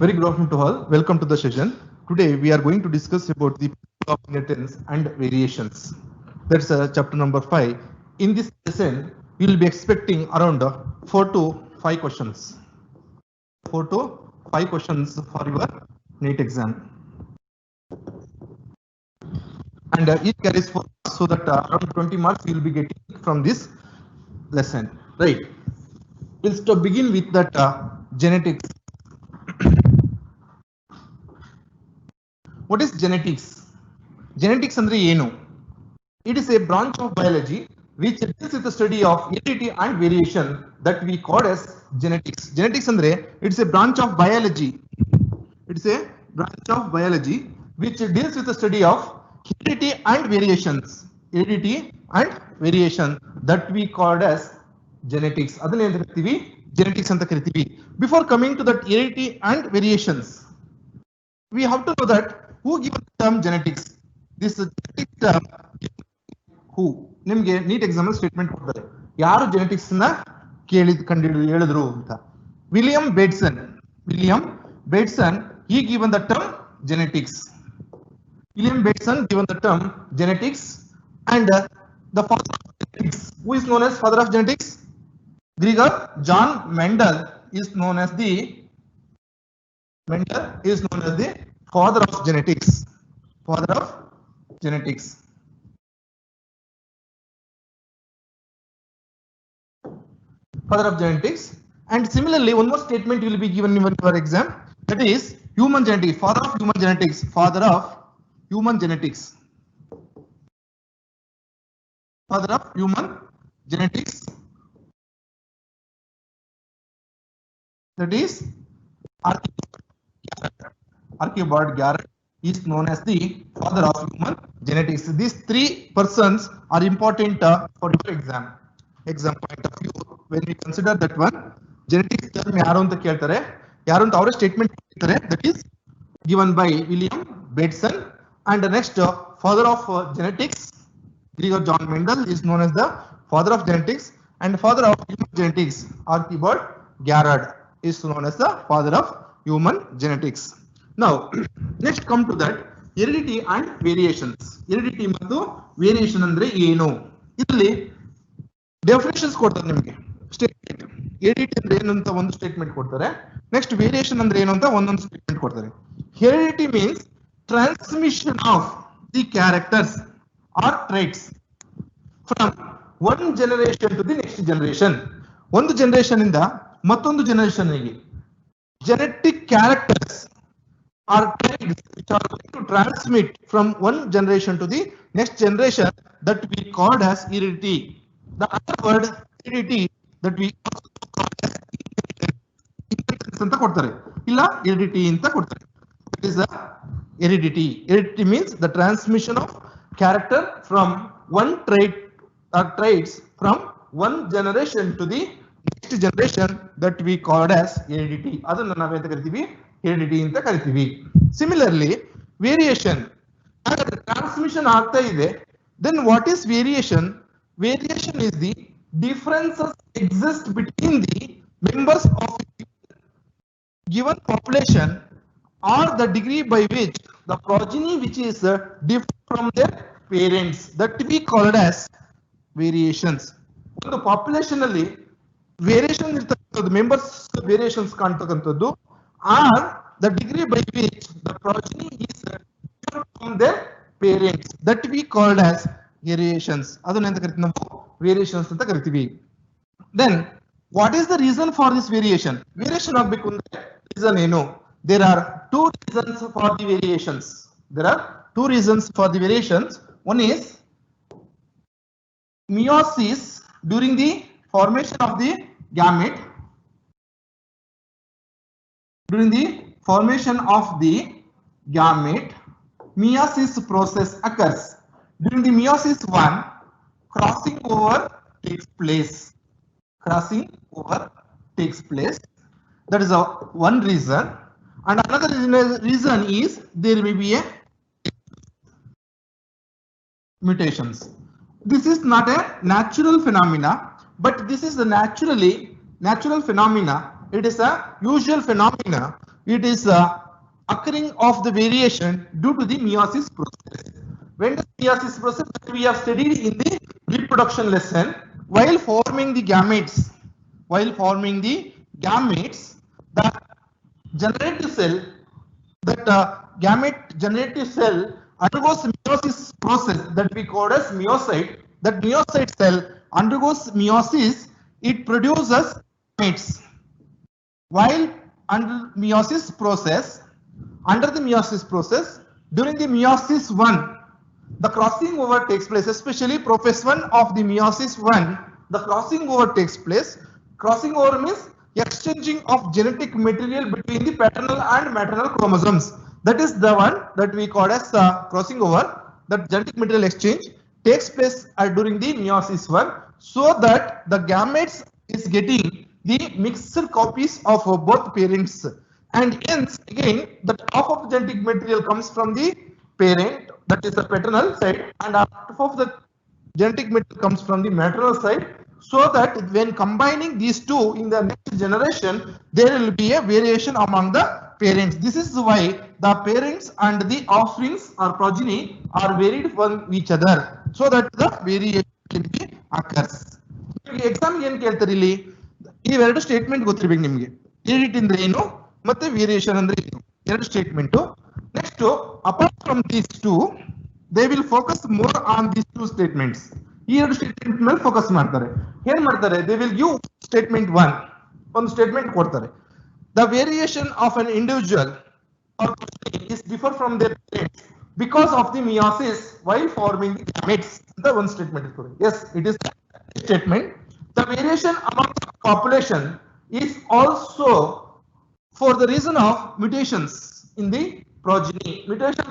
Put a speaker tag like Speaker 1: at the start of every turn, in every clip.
Speaker 1: Very good afternoon to all. Welcome to the session. Today we are going to discuss about the of inheritance and variations. That's chapter number 5. In this lesson, we will be expecting around 4 to 5 questions. 4 to 5 questions for your NEET exam. And it carries 4, so that around 20 marks you will be getting from this lesson. Right. We'll begin with that genetics. What is genetics? Genetics andre enu? It is a branch of biology which deals with the study of heredity and variation that we call as genetics. Genetics andre it's a branch of biology. It's a branch of biology which deals with the study of heredity and variations. Heredity and variation that we called as genetics. Adanne enta karitivi? Genetics anta karitivi. Before coming to that heredity and variations, we have to know that who given the term genetics. This genetic term who ನಿಮಗೆ NEET exam statement ಕೊಡ್ತಾರೆ ಯಾರು genetics ನ ಹೇಳಿದ್ರು ಅಂತ. William Bateson he given the term genetics. William Bateson given the term genetics, and the father of genetics, who is known as father of genetics? Gregor John Mendel is known as the father of genetics. Father of genetics. Father of genetics. And similarly, one more statement will be given in your exam. That is human genetics. Father of human genetics. Father of human genetics. Father of human genetics. That is Archibald Garrett is known as the father of human genetics. These three persons are important for your exam point of view. When we consider that one, genetics term yaru anta keltare, yaru anta avara statement keltare, that is given by William Bateson. And the next father of genetics, Gregor John Mendel is known as the father of genetics, and father of human genetics, Archibald Garrett is known as the father of human genetics. Now next come to that heredity and variations. Heredity ಮತ್ತು variation ಅಂದ್ರೆ ಏನು? ಇಲ್ಲಿ definitions ಕೊಡ್ತಾರೆ ನಿಮಗೆ. Statement heredity ಅಂದ್ರೆ ಏನು ಅಂತ ಒಂದು ಸ್ಟೇಟ್ಮೆಂಟ್ ಕೊಡ್ತಾರೆ. ನೆಕ್ಸ್ಟ್ ವೇರಿಯೇಷನ್ ಅಂದ್ರೆ ಏನು ಅಂತ ಒಂದೊಂದು ಸ್ಟೇಟ್ಮೆಂಟ್ ಕೊಡ್ತಾರೆ. Heredity means transmission of the characters or traits from one generation to the next generation. ಒಂದು ಜನರೇಷನ್ ಇಂದ ಮತ್ತೊಂದು ಜನರೇಷನ್ ಗೆ genetic characters are traits which are going to transmit from one generation to the next generation, that we called as heredity. The other word heredity that we also call as inheritance anta kodtare, illa heredity anta kodtare. That is the heredity. Heredity means the transmission of character from one trait or traits from one generation to the next generation, that we called as heredity. Adanna navu enta karitivi? Heredity anta karitivi. Similarly, variation and transmission aagta ide, then what is variation? Variation is the differences exist between the members of a given population, or the degree by which the progeny which is different from their parents, that we called as variations. ಒಂದು population ಅಲ್ಲಿ variation ಇರ್ತಕ್ಕಂಥದ್ದು, members variations ಕಾಣ್ತಕ್ಕಂಥದ್ದು, are the degree by which the progeny is different from their parents, that we called as variations. ಅದನ್ನ ಎಂತ ಕರಿತೀವಿ ನಾವು? Variations ಅಂತ ಕರಿತೀವಿ. Then what is the reason for this variation? Variation ಆಗಬೇಕು ಅಂದ್ರೆ ರೀಸನ್ ಏನು? There are two reasons for the variations. There are two reasons for the variations. One is meiosis during the formation of the gamete. During the formation of the gamete, meiosis process occurs. During the meiosis 1, crossing over takes place. Crossing over takes place. That is one reason. And another reason is there may be a mutations. This is not a natural phenomena, but this is the natural phenomena. It is a usual phenomena It is occurring of the variation due to the meiosis process. When does meiosis process that we have studied in the reproduction lesson, while forming the gametes, the generative cell, that gamete generative cell undergoes meiosis process that we call as meiocyte. That meiocyte cell undergoes meiosis, it produces gametes. While under the meiosis process, during the meiosis 1, the crossing over takes place, especially prophase 1 of the meiosis 1, the crossing over takes place. Crossing over means exchanging of genetic material between the paternal and maternal chromosomes. That is the one that we call as crossing over. That genetic material exchange takes place during the meiosis 1, so that the gametes is getting the mixed copies of both parents, and hence again that half of the genetic material comes from the parent, that is the paternal side, and half of the genetic material comes from the maternal side, so that when combining these two in the next generation, there will be a variation among the parents. This is why the parents and the offsprings or progeny are varied from each other, so that the variation can be occurs. Exam ಏನು ಕೇಳ್ತಾರೆ ಇಲ್ಲಿ ಇವೆರಡು statement ಗೊತ್ತಿರಬೇಕು ನಿಮಗೆ. ಡಿರಿಟ್ ಅಂದ್ರೆ ಏನು ಮತ್ತೆ variation ಅಂದ್ರೆ ಏನು, ಎರಡು statement. Next apart from these two they will focus more on these two statements. ಈ ಎರಡು ಸ್ಟೇಟ್ಮೆಂಟ್ ಮೇಲೆ ಫೋಕಸ್ ಮಾಡ್ತಾರೆ. ಏನ್ ಮಾಡ್ತಾರೆ, ದೇ ವಿಲ್ ಗಿವ್ ಸ್ಟೇಟ್ಮೆಂಟ್ 1, ಒಂದು ಸ್ಟೇಟ್ಮೆಂಟ್ ಕೊಡ್ತಾರೆ. The variation of an individual is differ from their parents because of the meiosis while forming the gametes. The one statement is correct. Yes, it is a statement. The variation among the population is also for the reason of mutations in the progeny.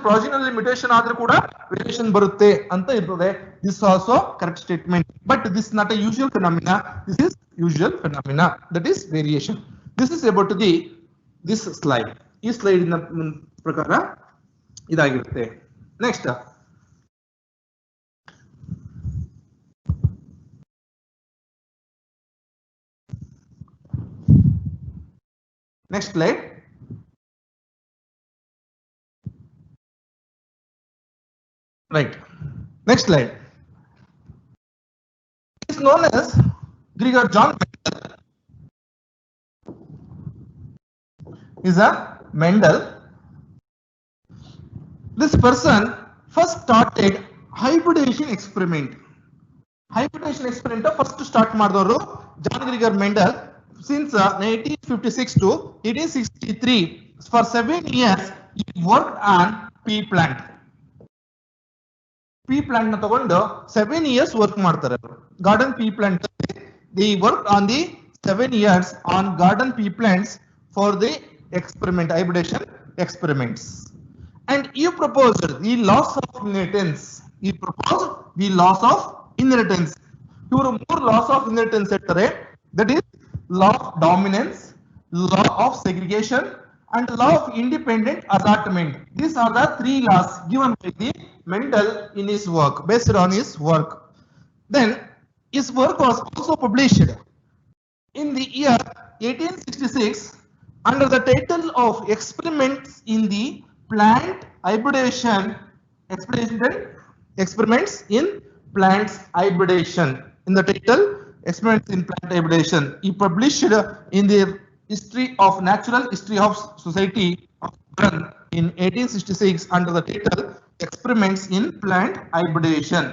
Speaker 1: Progeny mutation ಆದ್ರೂ ಕೂಡ variation ಬರುತ್ತೆ ಅಂತ ಇರ್ತದೆ. This also correct statement, but this is not a usual phenomena. This is usual phenomena, that is variation. This is about this slide. ಈ slide ಪ್ರಕಾರ ಇದಾಗಿರುತ್ತೆ. Next slide. Right. Next slide. It is known as Gregor John Mendel. Is a Mendel. This person first started hybridization experiment. Hybridization experiment first start ಮಾಡಿದವರು John ಗ್ರಿಗರ್ Mendel. Since 1856 to 1863, for 7 years he worked on pea plant. Pea plant na ತಗೊಂಡು 7 years work ಮಾಡ್ತಾರೆ. Garden pea plant. They worked on the 7 years on garden pea plants for the experiment, hybridization experiments. And he proposed the loss of inheritance. He proposed the loss of inheritance. ಇವರು ಮೂರು loss of inheritance ಇರ್ತಾರೆ. That is law of dominance, law of segregation, and law of independent assortment. These are the three laws given by the Mendel in his work, based on his work. Then his work was also published in the year 1866 under the title of Experiments in the Plant Hybridization, Experiments in Plants Hybridization. In the title Experiments in Plant Hybridization, he published in the History of Natural History of Society of Britain in 1866 under the title Experiments in Plant Hybridization.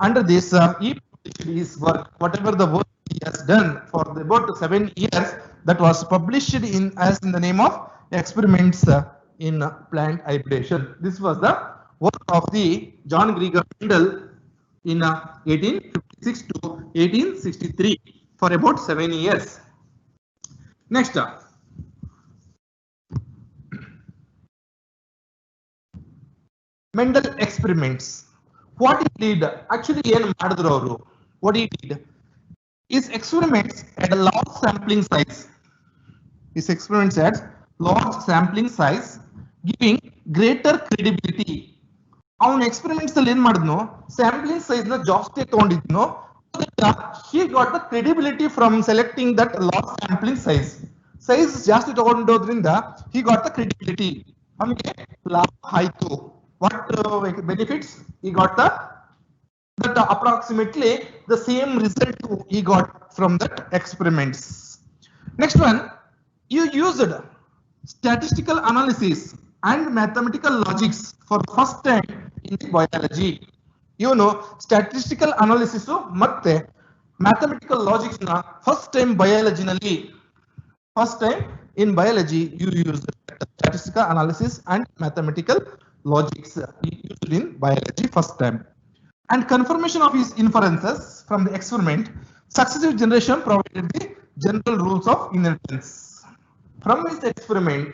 Speaker 1: Under this, he published his work, whatever the work he has done for about 7 years, that was published as in the name of Experiments in Plant Hybridization. This was the work of the John Gregor Mendel in 1856 to 1863 for about 7 years. Next, Mendel experiments. What he did, actually, what he did, his experiments at a large sampling size. His experiments at large sampling size, giving greater credibility. ಅವನ experiments ಅಲ್ಲಿ ಏನ್ ಮಾಡಿದ್ನು, sampling size ನ ಜಾಸ್ತಿ ತಗೊಂಡಿದ್ನು. he got the credibility from selecting that large sampling size. Size ಜಾಸ್ತಿ ತಗೊಂಡೋದ್ರಿಂದ he got the credibility. ನಮಗೆ ಲಾಭ ಆಯ್ತು. What benefits he got? That approximately the same result he got from that experiments. Next one, you used statistical analysis and mathematical logics for the first time in biology. You know, statistical analysis ಮತ್ತೆ mathematical logics na first time biology nalli. First time in biology you use statistical analysis and mathematical logics used in biology first time. And confirmation of his inferences from the experiment, successive generation provided the general rules of inheritance. From his experiment,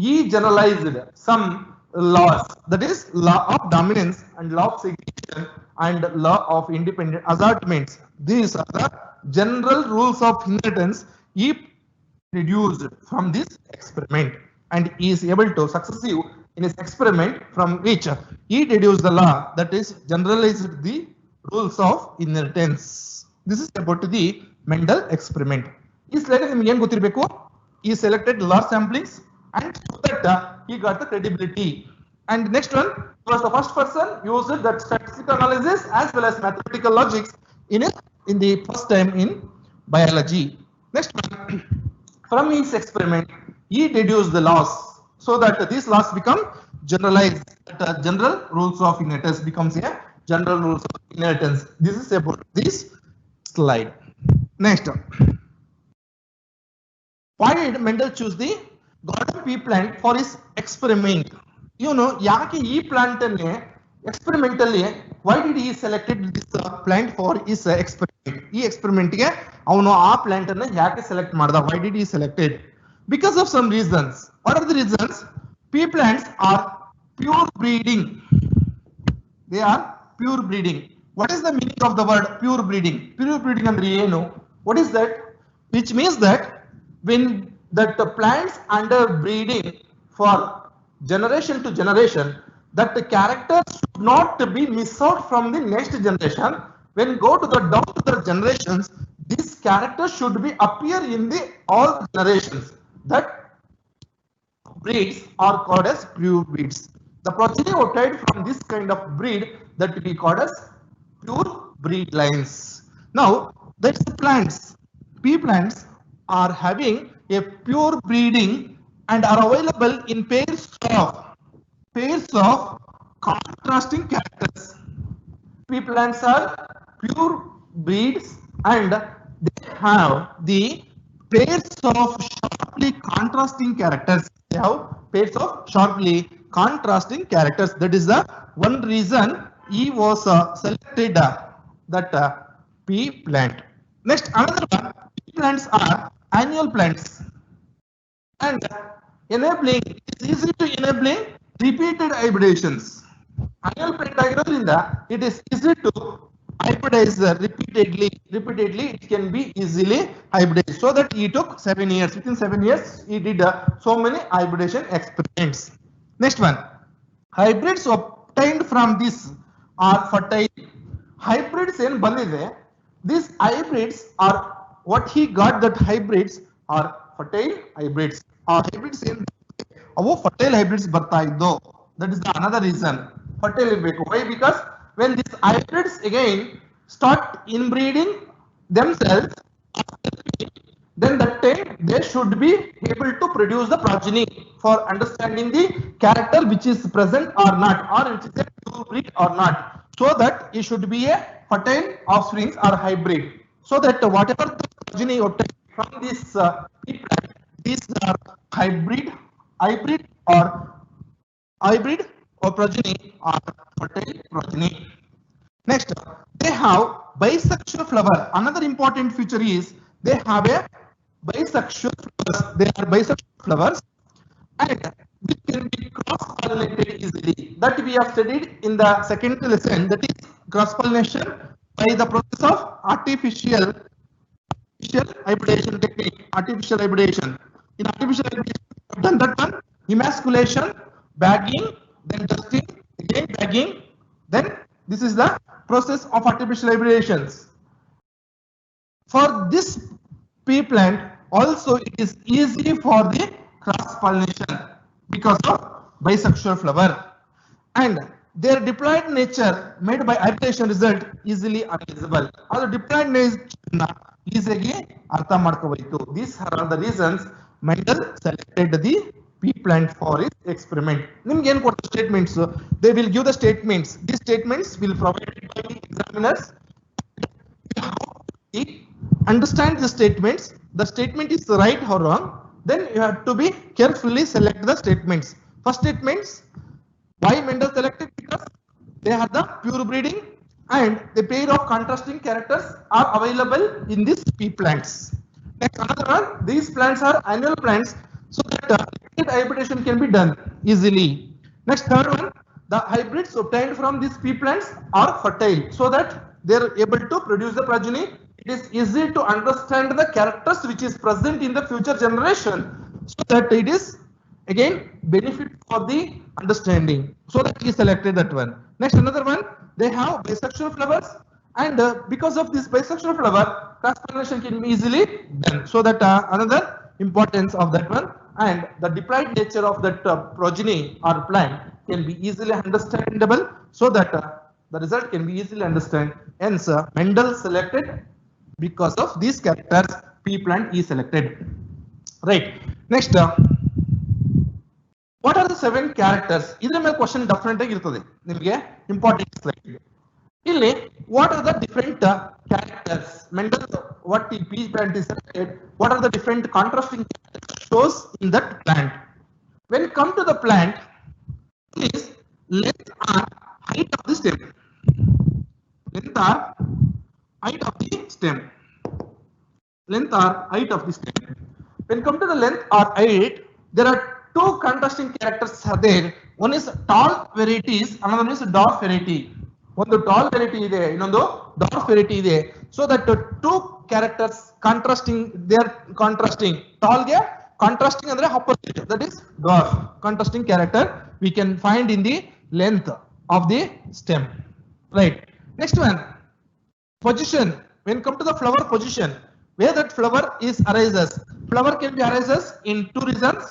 Speaker 1: he generalized some laws, that is law of dominance and law of segregation and law of independent assortments. These are the general rules of inheritance he deduced from this experiment, and he is able to successive in his experiment from which he deduced the law that is generalized the rules of inheritance. This is about the Mendel experiment. He selected large samplings and so that he got the credibility. And next one, he was the first person used that statistical analysis as well as mathematical logics in the first time in biology. Next one, from his experiment, he deduced the laws so that these laws become generalized. General rules of inheritance becomes a general rules of inheritance. This is about this slide. Next, why did Mendel choose the garden pea plant for his experiment? You know, ಯಾಕೆ ಈ plant ಅನ್ನೆ experimentally why did he selected this plant for his experiment? ಈ experiment ಗೆ ಅವನು ಆ plant ಅನ್ನು ಯಾಕೆ select ಮಾಡ್ದ? Why did he select it? Because of some reasons. What are the reasons? Pea plants are pure breeding. They are pure breeding. What is the meaning of the word pure breeding? Pure breeding ಅಂದ್ರೆ ಏನು? What is that? Which means that when that the plants under breeding for generation to generation, that the characters should not be missed out from the next generation. When go to the down to the generations, this character should be appear in the all generations. That breeds are called as pure breeds. The progeny obtained from this kind of breed that we call as pure breed lines. Now that's the plants. Pea plants are having a pure breeding and are available in pairs of contrasting characters. Pea plants are pure breeds and they have the pairs of sharply contrasting characters. They have pairs of sharply contrasting characters. That is the one reason he was selected that pea plant. Next, another one, pea plants are annual plants and enabling is easy to enabling repeated hybridations. Annual plant ಆಗಿರೋದ್ರಿಂದ it is easy to hybridize repeatedly. It can be easily hybridized. So that he took 7 years. Within 7 years, he did so many hybridization experiments. Next one, hybrids obtained from this are fertile. Hybrids in ಬಂದಿದೆ. These hybrids are what he got. That hybrids are fertile hybrids. Hybrids in ಅವು fertile hybrids ಬರ್ತಾ ಇದ್ದು. That is the another reason. Fertile ಇರಬೇಕು. Why? Because when these hybrids again start inbreeding themselves, then that time they should be able to produce the progeny for understanding the character which is present or not, or it is a pure breed or not. So that it should be a fertile offsprings or hybrid. So that whatever the progeny obtained from this people, these are hybrid or progeny or fertile progeny. Next, they have bisexual flower. Another important feature is they have a bisexual flowers. They are bisexual flowers and which can be cross-pollinated easily. That we have studied in the second lesson. That is cross-pollination by the process of artificial hybridization technique. Artificial hybridization. In artificial hybridization, we have done that one. Emasculation, bagging, then dusting, again bagging, then this is the process of artificial hybridations. For this pea plant, Also, it is easy for the cross pollination because of bisexual flower, and their diploid nature made by hybridization result easily unusable. Or diploid nature easily artha ಮಾಡ್ಕೋಬೇಕು. These are all the reasons Mendel selected the pea plant for his experiment. ನಿಮ್ಗೆ ಏನು ಕೊಡ್ತಾರೆ statements? They will give the statements. These statements will provided by the examiners. Understand the statements. The statement is right or wrong. Then you have to be carefully select the statements. First statements. Why Mendel selected? Because they have the pure breeding and the pair of contrasting characters are available in these pea plants. Next, another one, these plants are annual plants, so that hybridization can be done easily. Next, third one, the hybrids obtained from these pea plants are fertile, so that they are able to produce the progeny. It is easy to understand the characters which is present in the future generation, so that it is again benefit for the understanding, so that he selected that one. Next, another one, they have bisexual flowers, and because of this bisexual flower, cross pollination can be easily done, so that another importance of that one, and the diploid nature of that progeny or plant can be easily understandable, so that the result can be easily understood. Hence, Mendel selected because of these characters, pea plant is selected. Right. Next, what are the 7 characters? Idra ಮೇಲೆ question definite ಆಗಿ ಇರ್ತದೆ ನಿಮಗೆ important slide. ಇಲ್ಲಿ what are the different characters? Mendel what the pea plant is selected, what are the different contrasting characters shows in that plant? When come to the plant, is length or height of the stem. Length or height of the stem. Length or height of the stem. When come to the length or height, there are 2 contrasting characters are there. One is tall varieties, another one is dwarf variety. One the tall variety ಇದೆ, ಇನ್ನೊಂದು dwarf variety ಇದೆ. So that the 2 characters contrasting, they are contrasting. Tall ಗೆ contrasting ಅಂದ್ರೆ opposite, that is dwarf. Contrasting character we can find in the length of the stem. Right. Next one, position. When come to the flower position, where that flower is arises. Flower can be arises in 2 reasons.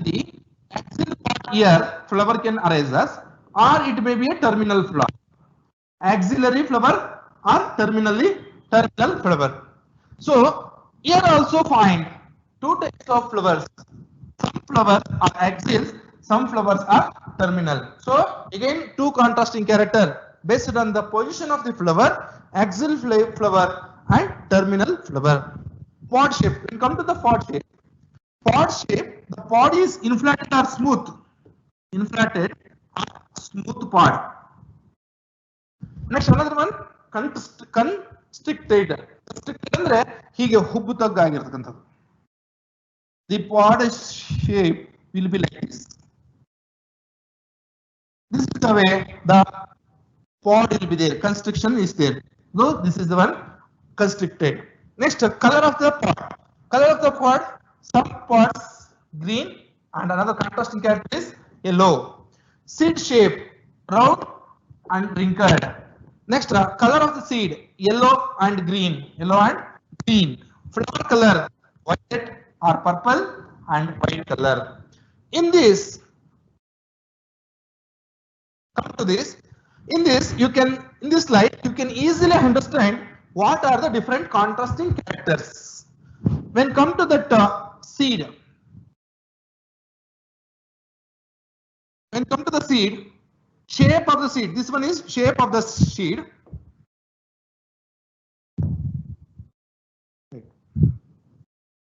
Speaker 1: The axial part here flower can arises, or it may be a terminal flower. Axillary flower or terminal flower. So here also find 2 types of flowers. Some flowers are axial, some flowers are terminal. So again 2 contrasting character based on the position of the flower, axial flower and terminal flower. Pod shape. When come to the pod shape, the pod is inflated or smooth. Inflated or smooth pod. Next, another one, constricted. Constricted ಅಂದ್ರೆ ಹೀಗೆ ಹುಬ್ಬುತಗ್ಗಾಗಿರ್ತಕ್ಕಂಥದ್ದು. The pod shape will be like this. This is the way the pod will be there. Constriction is there. So this is the one constricted. Next, color of the pod. Color of the pod. Some pods green and another contrasting character is yellow. Seed shape round and wrinkled. Next, color of the seed yellow and green. Yellow and green. Flower color white or purple and white color. In this, come to this. In this, you can, in this slide, you can easily understand what are the different contrasting characters. When come to that seed, when come to the seed, shape of the seed. This one is shape of the seed.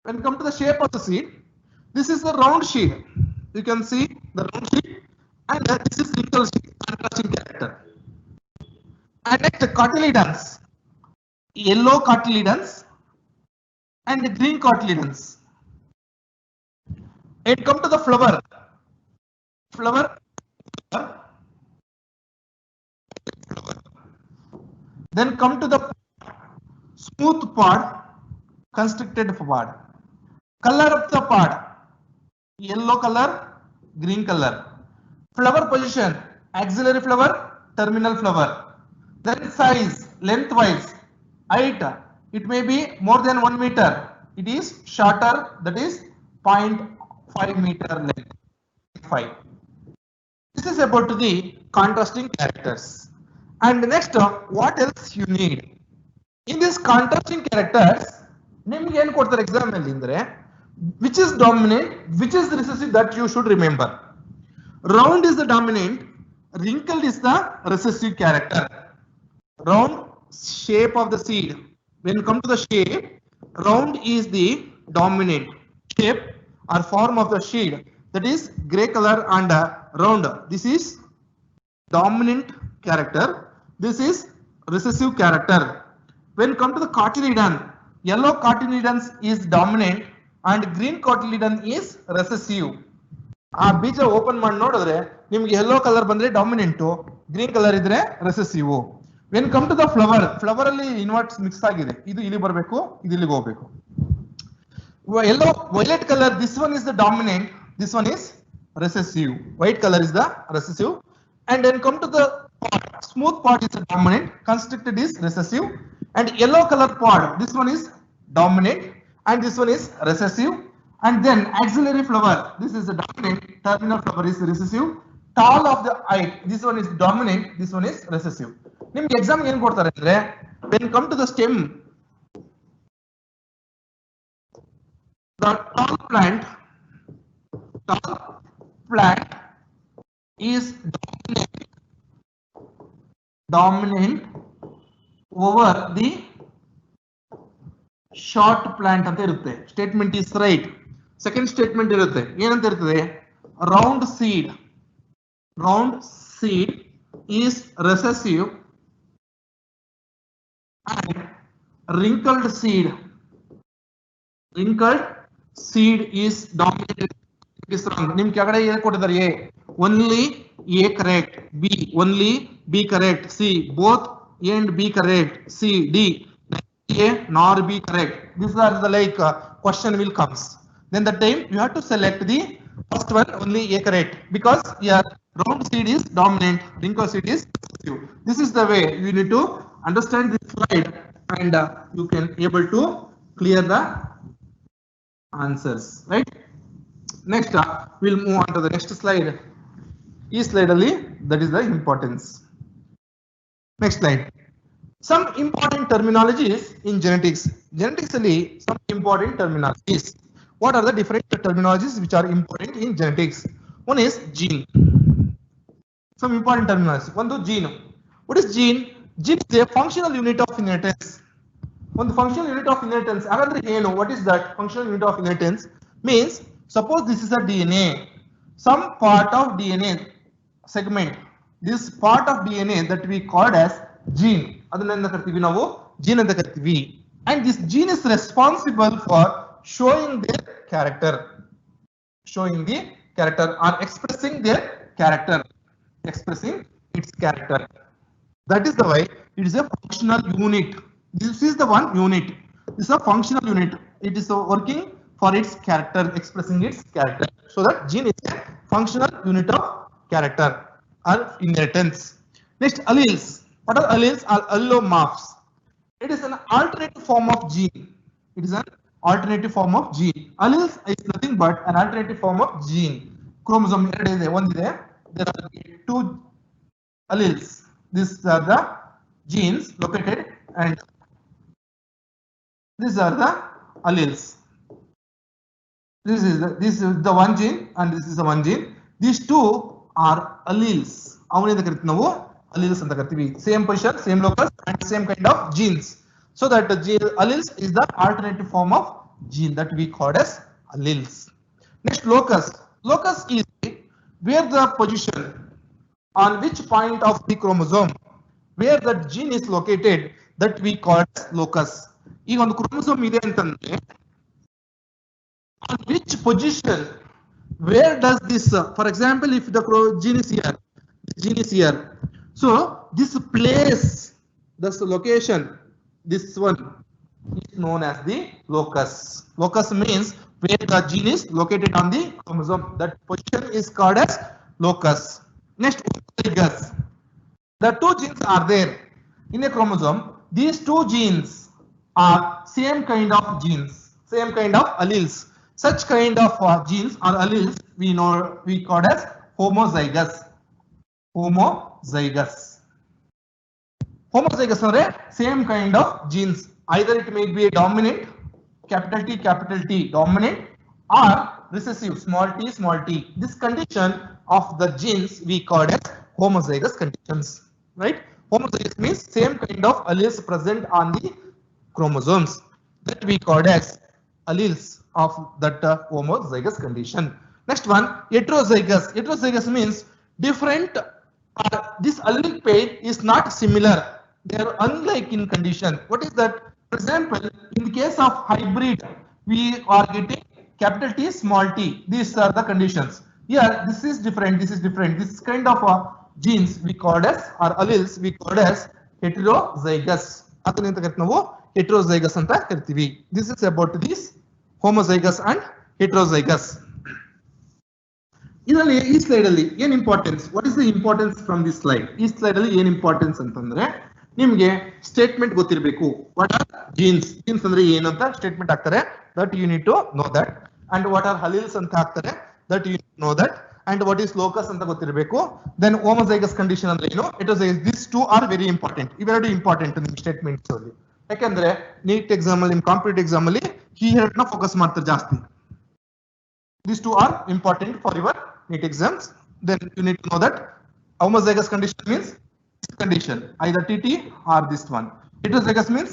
Speaker 1: When come to the shape of the seed, this is the round seed. You can see the round seed, and this is wrinkled seed, contrasting character. And next, cotyledons, yellow cotyledons and green cotyledons. And come to the flower. Flower. Then come to the smooth pod, constricted pod. Color of the pod, yellow color, green color. Flower position, axillary flower, terminal flower. Then size, lengthwise, height, it may be more than 1 meter. It is shorter, that is 0.5 meter length. 5. This is about the contrasting characters. And next, what else you need? In this contrasting characters, ನಿಮ್ಗೆ ಏನು ಕೊಡ್ತಾರೆ exam ಅಲ್ಲಿ ಅಂದ್ರೆ which is dominant, which is recessive, that you should remember. Round is the dominant, wrinkled is the recessive character. Round shape of the seed. When you come to the shape, round is the dominant shape or form of the seed. That is gray color and round. This is dominant character. This is recessive character. When you come to the cotyledon, yellow cotyledons is dominant and green cotyledon is recessive. ಆ ಬೀಜ open ಮಾಡಿ ನೋಡಿದ್ರೆ ನಿಮ್ಗೆ yellow colour ಬಂದ್ರೆ dominant, green colour ಇದ್ರೆ recessive. When come to the flower, flower ಅಲ್ಲಿ ಇನ್ವರ್ಟ್ಸ್ mix ಆಗಿದೆ, ಇದು ಇಲ್ಲಿ ಬರಬೇಕು, ಇದು ಇಲ್ಲಿಗೆ ಹೋಗ್ಬೇಕು. Yellow violet color, this one is the dominant, this one is recessive. White color is the recessive. And then come to the pod, smooth pod is the dominant, constricted is recessive. And yellow color pod, this one is dominant and this one is recessive. And then axillary flower, this is the dominant, terminal flower is recessive. Tall of the height, this one is dominant, this one is recessive. ನಿಮ್ಗೆ exam ಏನ್ ಕೊಡ್ತಾರೆ ಅಂದ್ರೆ when come to the stem, the tall plant is dominant over the short plant ಅಂತ ಇರುತ್ತೆ. Statement is right. Second statement ಇರುತ್ತೆ, ಏನಂತ ಇರ್ತದೆ, round seed is recessive and wrinkled seed is dominant. ನಿಮ್ ಕೆಳಗಡೆ ಏನು ಕೊಟ್ಟಿದ್ದಾರೆ, A only A correct, B only B correct, C both A and B correct, C D A nor B correct. These are the like question will comes. Then the time you have to select the first one, only A correct, because here round seed is dominant, wrinkled seed is recessive. This is the way you need to understand this slide and you can able to clear the answers, right? Next we'll move on to the next slide. This slide only, that is the importance. Next slide. Some important terminologies in genetics. Genetics only some important terminologies. What are the different terminologies which are important in genetics? One is gene. Some important terminologies. One to gene. What is gene? Gene is a functional unit of inheritance. One functional unit of inheritance. What is that functional unit of inheritance? Means suppose this is a DNA. Some part of DNA segment. This part of DNA that we called as gene. ಅದನ್ನ ಕರಿತೀವಿ ನಾವು gene ಅಂತ ಕರಿತೀವಿ. And this gene is responsible for showing their character, or expressing their character, expressing its character. That is the way it is a functional unit. This is the one unit. This is a functional unit. It is working for its character, expressing its character. So that gene is a functional unit of character or inheritance. Next, alleles. What are alleles? Are allomorphs. It is an alternative form of gene. It is an alternative form of gene. Alleles is nothing but an alternative form of gene. Chromosome ಒಂದಿದೆ. There are two alleles. These are the genes located and these are the alleles. This is the one gene and this is the one gene. These two are alleles. ಅವನಿಂದ ಕರಿತೀವಿ ನಾವು alleles ಅಂತ ಕರಿತೀವಿ. Same position, same locus and same kind of genes. So that the alleles is the alternative form of gene that we call as alleles. Next, locus. Locus is where the position on which point of the chromosome where the gene is located that we call as locus. ಈಗ ಒಂದು chromosome ಇದೆ ಅಂತಂದ್ರೆ on which position, where does this, for example, if the gene is here, the gene is here, so this place, this location, this one is known as the locus. Locus means where the gene is located on the chromosome. That position is called as locus. Next, homologous. The two genes are there in a chromosome. These two genes are same kind of genes, same kind of alleles. Such kind of genes or alleles we call as homozygous. Homozygous. Homozygous are same kind of genes. Either it may be a dominant, capital T dominant, or recessive, small t. This condition of the genes we call as homozygous conditions, right? Homozygous means same kind of alleles present on the chromosomes, that we call as alleles of that homozygous condition. Next one, heterozygous. Heterozygous means different. This allelic pair is not similar. They are unlike in condition. What is that? For example, in the case of hybrid, we are getting capital T, small t. These are the conditions. Here, this is different. This is different. This kind of genes we called as, or alleles we called as heterozygous. Heterozygous anta kartivi. This is about this homozygous and heterozygous. ಈ slide ಅಲ್ಲಿ ಏನ್ importance, what is the importance from this slide? ಈ slide ಅಲ್ಲಿ ಏನ್ importance ಅಂತಂದ್ರೆ ನಿಮ್ಗೆ statement ಗೊತ್ತಿರಬೇಕು. What are jeans, jeans ಅಂದ್ರೆ ಏನು ಅಂತ ಸ್ಟೇಟ್ಮೆಂಟ್ ಹಾಕ್ತಾರೆ, that you need to know that. And what are alleles ಅಂತ ಹಾಕ್ತಾರೆ, that you know that. And what is locus ಅಂತ ಗೊತ್ತಿರಬೇಕು. ದೆನ್ ಹೋಮೋಜೈಗಸ್ ಕಂಡೀಷನ್ ಅಂದ್ರೆ ಏನು, heterozygous, this two are very important. ಇವೆರಡು ಇಂಪಾರ್ಟೆಂಟ್ ನಿಮ್ ಸ್ಟೇಟ್ಮೆಂಟ್ಸ್ ಅಲ್ಲಿ. ಯಾಕಂದ್ರೆ ನೀಟ್ ಎಕ್ಸಾಮ್ ಅಲ್ಲಿ, ನಿಮ್ ಕಾಂಪಿಟೇಟಿವ್ ಎಕ್ಸಾಮ್ ಅಲ್ಲಿ ಈ ಎರಡನ್ನ ಫೋಕಸ್ ಮಾಡ್ತಾರೆ ಜಾಸ್ತಿ. These two are important for your NEET exams. Then you need to know that homozygous condition means this condition, either TT or this one. Heterozygous means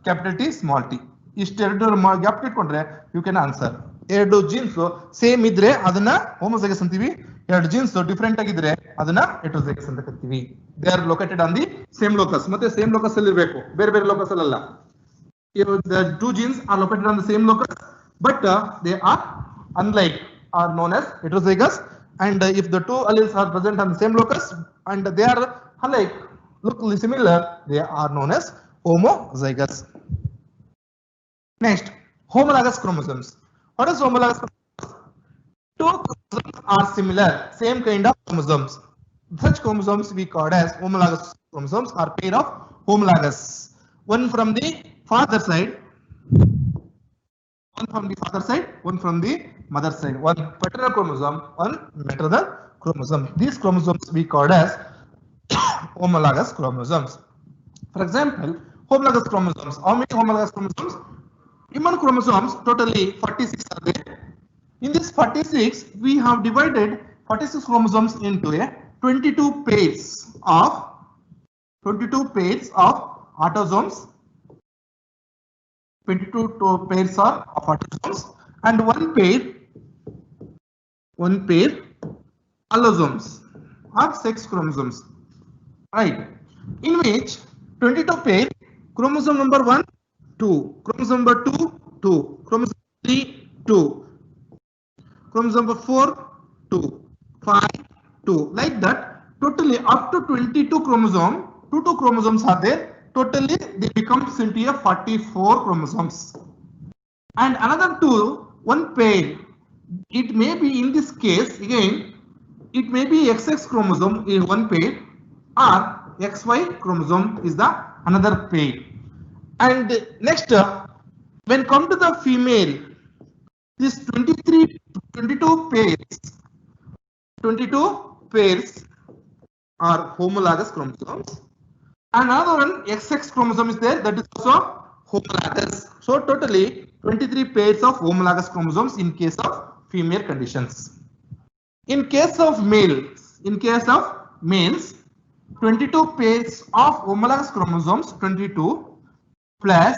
Speaker 1: capital T, small t. ಇಷ್ಟೆರಡು gap ಇಟ್ಕೊಂಡ್ರೆ you can answer. ಎರಡು genes same ಇದ್ರೆ ಅದನ್ನ ಹೋಮೋಜೈಗಸ್ ಅಂತೀವಿ, ಎರಡು jeans different ಆಗಿದ್ರೆ ಅದನ್ನ ಹೆಟೆರೋಜೈಗಸ್ ಅಂತ ಕರಿತೀವಿ. They are located on the same locus. ಮತ್ತೆ ಸೇಮ್ ಲೋಕಸ್ ಅಲ್ಲಿ ಇರಬೇಕು, ಬೇರೆ ಬೇರೆ ಲೋಕಸ್ ಅಲ್ಲ. The two genes are located on the same locus, but they are unlike, are known as heterozygous. And if the two alleles are present on the same locus and they are alike, look similar, they are known as homozygous. Next, homologous chromosomes. What is homologous chromosomes? Two chromosomes are similar, same kind of chromosomes. Such chromosomes we call as homologous chromosomes, or pair of homologous. One from the father side, one from the father side, one from the mother side. One paternal chromosome, one maternal chromosome. These chromosomes we call as homologous chromosomes. For example, homologous chromosomes. How many homologous chromosomes? Human chromosomes totally 46 are there. In this 46, we have divided 46 chromosomes into a 22 pairs of autosomes. 22 pairs are of autosomes and one pair allosomes or sex chromosomes, right? In which 22 pair, chromosome number 1 2, chromosome number 2 2, chromosome 3 2, chromosome number 4 2, 5 2, like that. Totally up to 22 chromosomes are there. Totally they becomes into a 44 chromosomes. And another one pair, it may be, in this case again, it may be XX chromosome in one pair, or XY chromosome is the another pair. And next, when come to the female, this 22 pairs are homologous chromosomes. Another one XX chromosome is there, that is also homologous. So totally 23 pairs of homologous chromosomes in case of female conditions. In case of males, 22 pairs of homologous chromosomes, 22 plus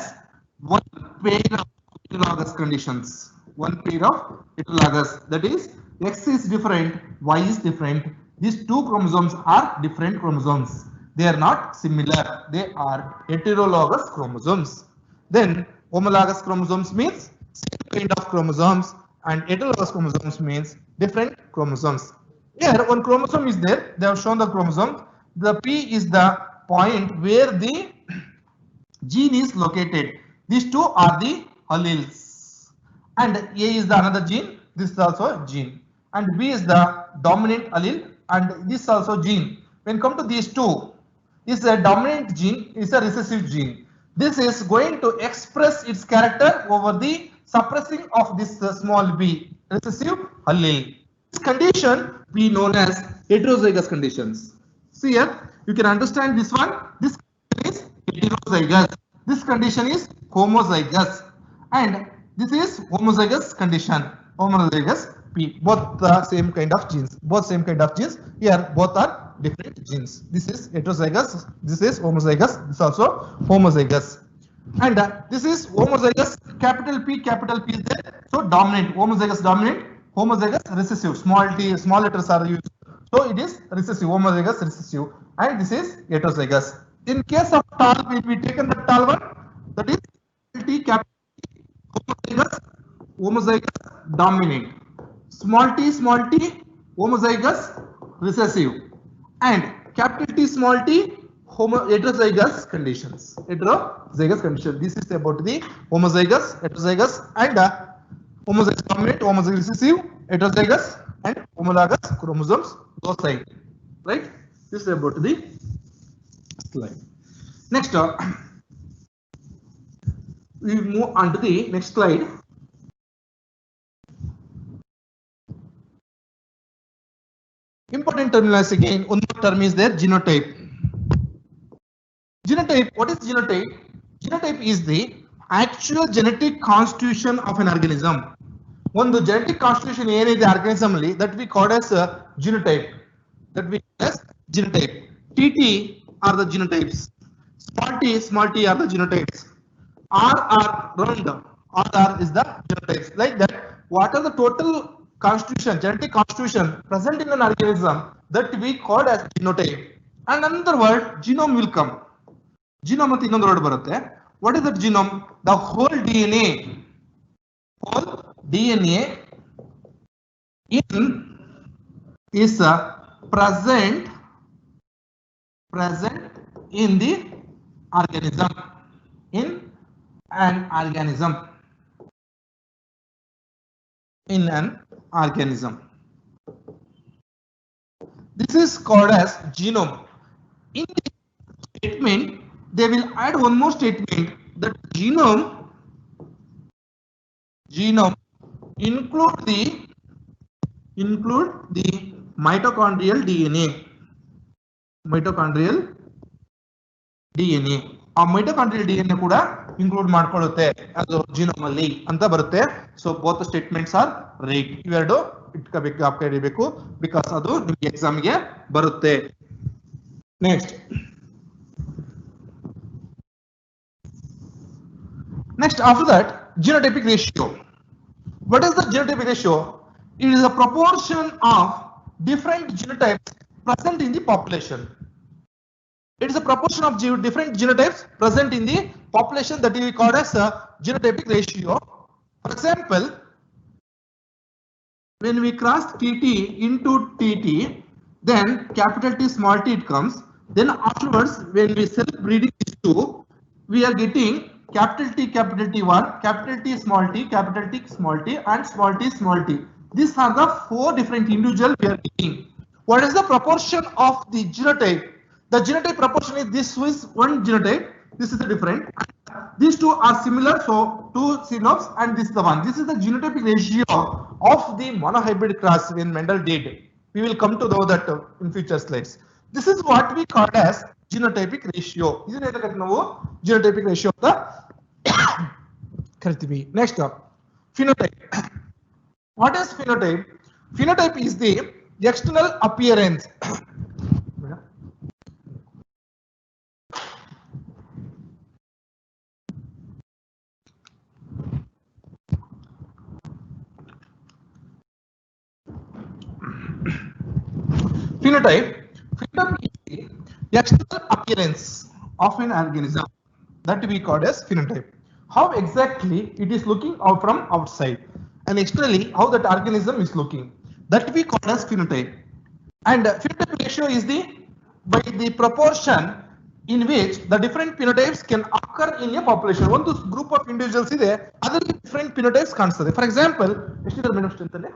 Speaker 1: one pair of heterologous conditions. One pair of heterologous, that is X is different, Y is different. These two chromosomes are different chromosomes. They are not similar, they are heterologous chromosomes. Then homologous chromosomes means same kind of chromosomes, and heterologous chromosomes means different chromosomes. Here one chromosome is there, they have shown the chromosome. The P is the point where the gene is located. These two are the alleles, and A is the another gene, this is also gene, and B is the dominant allele, and this also gene. When come to these two, is a dominant gene, is a recessive gene. This is going to express its character over the suppressing of this small b, recessive allele. This condition we known as heterozygous conditions. See here, you can understand this one. This condition is heterozygous. This condition is homozygous, and this is homozygous condition. Homozygous P. Both the same kind of genes. Both same kind of genes. Here, both are different genes. This is heterozygous. This is homozygous. This is also homozygous. And this is homozygous. Capital P is there. So dominant. Homozygous dominant. Homozygous recessive. Small t. Small letters are used. So it is recessive. Homozygous recessive. And this is heterozygous. In case of tall, we taken the tall one. That is T capital T, homozygous dominant. Small t, homozygous recessive, and capital T, small t, heterozygous conditions. Heterozygous condition. This is about the homozygous, heterozygous, and homozygous dominant, homozygous recessive, heterozygous, and homologous chromosomes. Those side, right? This is about the slide. Next, we move on to the next slide. Important terminals again. One more term is there, genotype. Genotype. What is genotype? Genotype is the actual genetic constitution of an organism. One the genetic constitution in the organism that we call as genotype. That we call as genotype. TT are the genotypes. Small t are the genotypes. R round. R is the genotypes. Like that. What are the total constitution, genetic constitution present in an organism that we call as genotype? And another word, genome will come. Genome ante innondu word barutte. What is that genome? The whole DNA. Whole DNA is present in the organism. In an organism. This is called as genome. In the statement, they will add one more statement that genome include the mitochondrial DNA. ಆ mitochondrial DNA ಕೂಡ include ಮಾಡ್ಕೊಳ್ಳುತ್ತೆ ಅದು genome ಅಲ್ಲಿ ಅಂತ ಬರುತ್ತೆ. So both statements are right. ಇವೆರಡು ಇಟ್ಕೋಬೇಕು because ಅದು ನಿಮಗೆ ಎಕ್ಸಾಮ್ ಗೆ ಬರುತ್ತೆ. Next after that, genotypic ratio. What is the genotypic ratio? It is a proportion of different genotypes present in the population. It is a proportion of different genotypes present in the population that we call as a genotypic ratio. For example, when we cross TT into TT, then capital T small t it comes. Then afterwards, when we self-breeding these two, we are getting capital T1, capital T small t, capital T small t, and small t. These are the four different individuals we are getting. What is the proportion of the genotype? The genotype proportion is this is one genotype, this is the different. These two are similar, so two synonyms, and this is the one. This is the genotypic ratio of the monohybrid cross when Mendel did. We will come to know that in future slides. This is what we call as genotypic ratio. This is the genotypic ratio of the Next up, phenotype. What is phenotype? Phenotype is the external appearance. Phenotype is the external appearance of an organism that we call as phenotype. How exactly it is looking out from outside, and externally how that organism is looking, that we call as phenotype. And phenotype ratio is by the proportion in which the different phenotypes can occur in a population. One group of individuals ಇದೆ ಅದರಲ್ಲಿ different phenotypes ಕಾಣಿಸ್ತದೆ. For example, ಎಷ್ಟಿದೆ madam strength ಅಲ್ಲಿ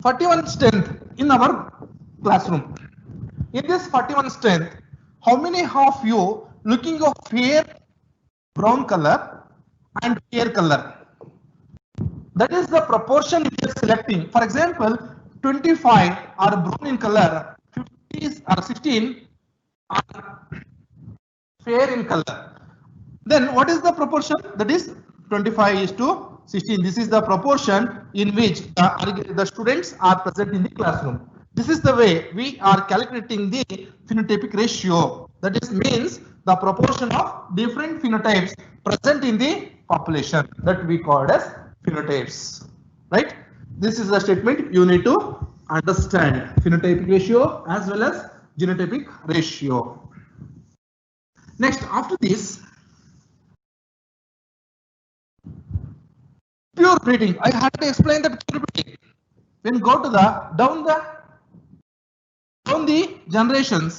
Speaker 1: 41 strength in our classroom. In this 41 strength, how many of you looking of fair brown color and fair color. That is the proportion we are selecting. For example, 25 are brown in color, 50 or 16 are fair in color. Then what is the proportion? That is 25:16. This is the proportion in which the students are present in the classroom. This is the way we are calculating the phenotypic ratio. That is means the proportion of different phenotypes present in the population that we call as phenotypes. Right? This is the statement you need to understand. Phenotypic ratio as well as genotypic ratio. Next, after this, pure breeding. I had to explain that pure breeding. When go to the down the generations,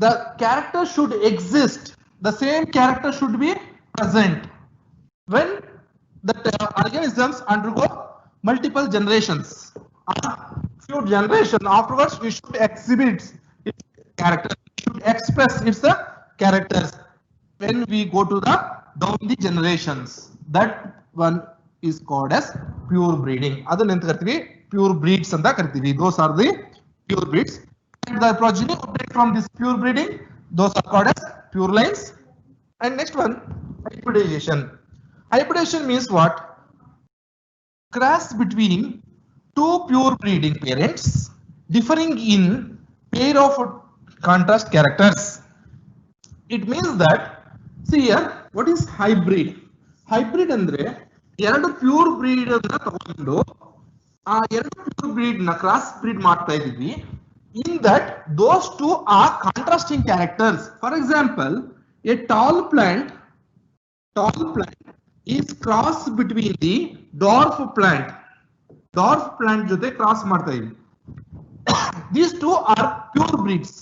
Speaker 1: the character should exist. The same character should be present when the organisms undergo multiple generations. Few generations afterwards, we should exhibit its character. We should express its characters when we go to the down the generations. That one is called as pure breeding. Pure breeds anta kartivi. Those are the pure breeds. And the progeny obtained from this pure breeding, those are called as pure lines. And next one, hybridization. Hybridization means what? Cross between two pure breeding parents differing in pair of contrast characters. It means that, see here, what is hybrid? Hybrid andre ಎರಡು pure breed ಅನ್ನ ತಗೊಂಡು ಆ ಎರಡು pure breed ನ cross breed ಮಾಡ್ತಾ ಇದೀವಿ. In that, those two are contrasting characters. For example, a tall plant is cross between the dwarf plant. Dwarf plant jothe cross ಮಾಡ್ತಾ ಇದೀವಿ. These two are pure breeds.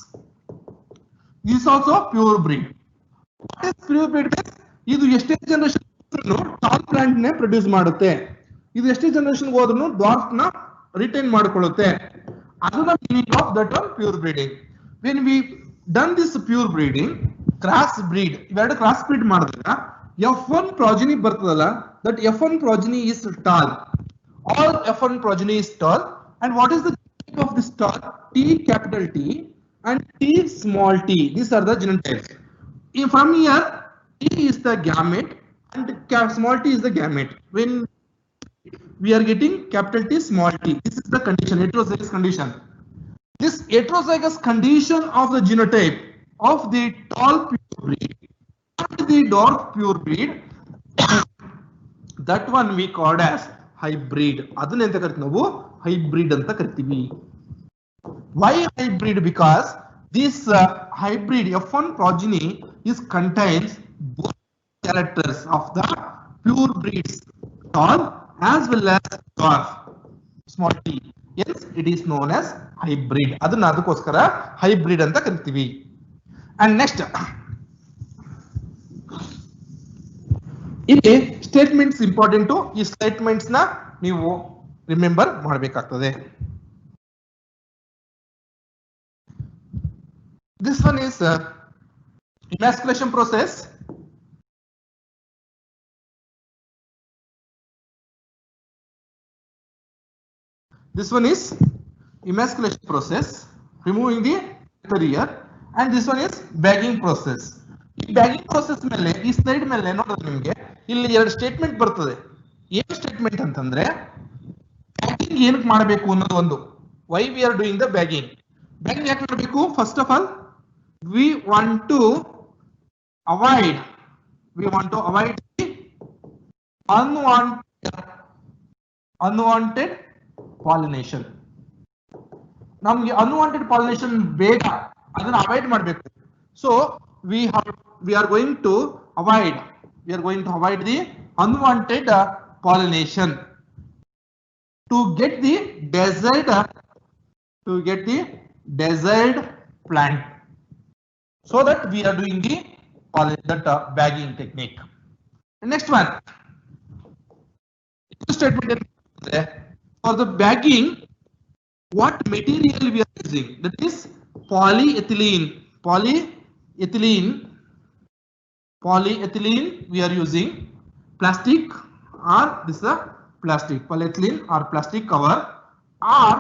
Speaker 1: This is also pure breed. What is pure breed? ಇದು ಎಷ್ಟೇ generation tall plant ನೇ produce ಮಾಡುತ್ತೆ. ಇದು ಎಷ್ಟೇ generation ಹೋದ್ರೂ dwarf ನ ರಿಟೈನ್ ಮಾಡ್ಕೊಳ್ಳುತ್ತೆ. ಅದನ್ನ meaning of that one pure breeding. When we done this pure breeding, cross breed ಇವೆರಡು ಕ್ರಾಸ್ ಬ್ರೀಡ್ ಮಾಡಿದಾಗ F1 progeny ಬರ್ತದಲ್ಲ, that F1 progeny is tall. All F1 progeny is tall. And what is the type of this tall? T capital T and T small t. These are the genotypes. From here, T is the gamete and small t is the gamete. When we are getting capital T, small t, this is the condition, heterozygous condition. This heterozygous condition of the genotype of the tall pure breed and the dwarf pure breed, that one we called as hybrid. Adunne enta karthivi ನಾವು hybrid anta karthivi. Why hybrid? Because this hybrid F1 progeny is contains both characters of the pure breeds, tall as well as dwarf, small t. Yes, it is known as hybrid. Adanna adakoskara hybrid anta karthivi. And next, ಇಲ್ಲಿ statements important. ಈ statements ನ ನೀವು remember ಮಾಡಬೇಕಾಗ್ತದೆ. This one is emasculation process. This one is emasculation process, removing the interior, and this one is bagging process. ಈ bagging process ಮೇಲೆ ಈ slide ಮೇಲೆ ನೋಡಿದ್ರೆ ನಿಮಗೆ ಇಲ್ಲಿ ಎರಡು ಸ್ಟೇಟ್ಮೆಂಟ್ ಬರ್ತದೆ. ಏನು ಸ್ಟೇಟ್ಮೆಂಟ್ ಅಂತಂದ್ರೆ ಬ್ಯಾಗಿಂಗ್ ಏನಕ್ಕೆ ಮಾಡಬೇಕು ಅನ್ನೋದು ಒಂದು. Why we are doing the bagging. Bagging ಯಾಕೆ ಮಾಡಬೇಕು? First of all we want to avoid the unwanted pollination. ನಮಗೆ unwanted pollination ಬೇಗ, ಅದನ್ನ ಅವಾಯ್ಡ್ ಮಾಡಬೇಕು. So we are going to avoid the unwanted pollination to get the desired plant. So that we are doing the bagging technique. Next one, statement for the bagging, what material we are using? That is polyethylene. Polyethylene Polyethylene we are using plastic, or this is a plastic polyethylene or plastic cover, or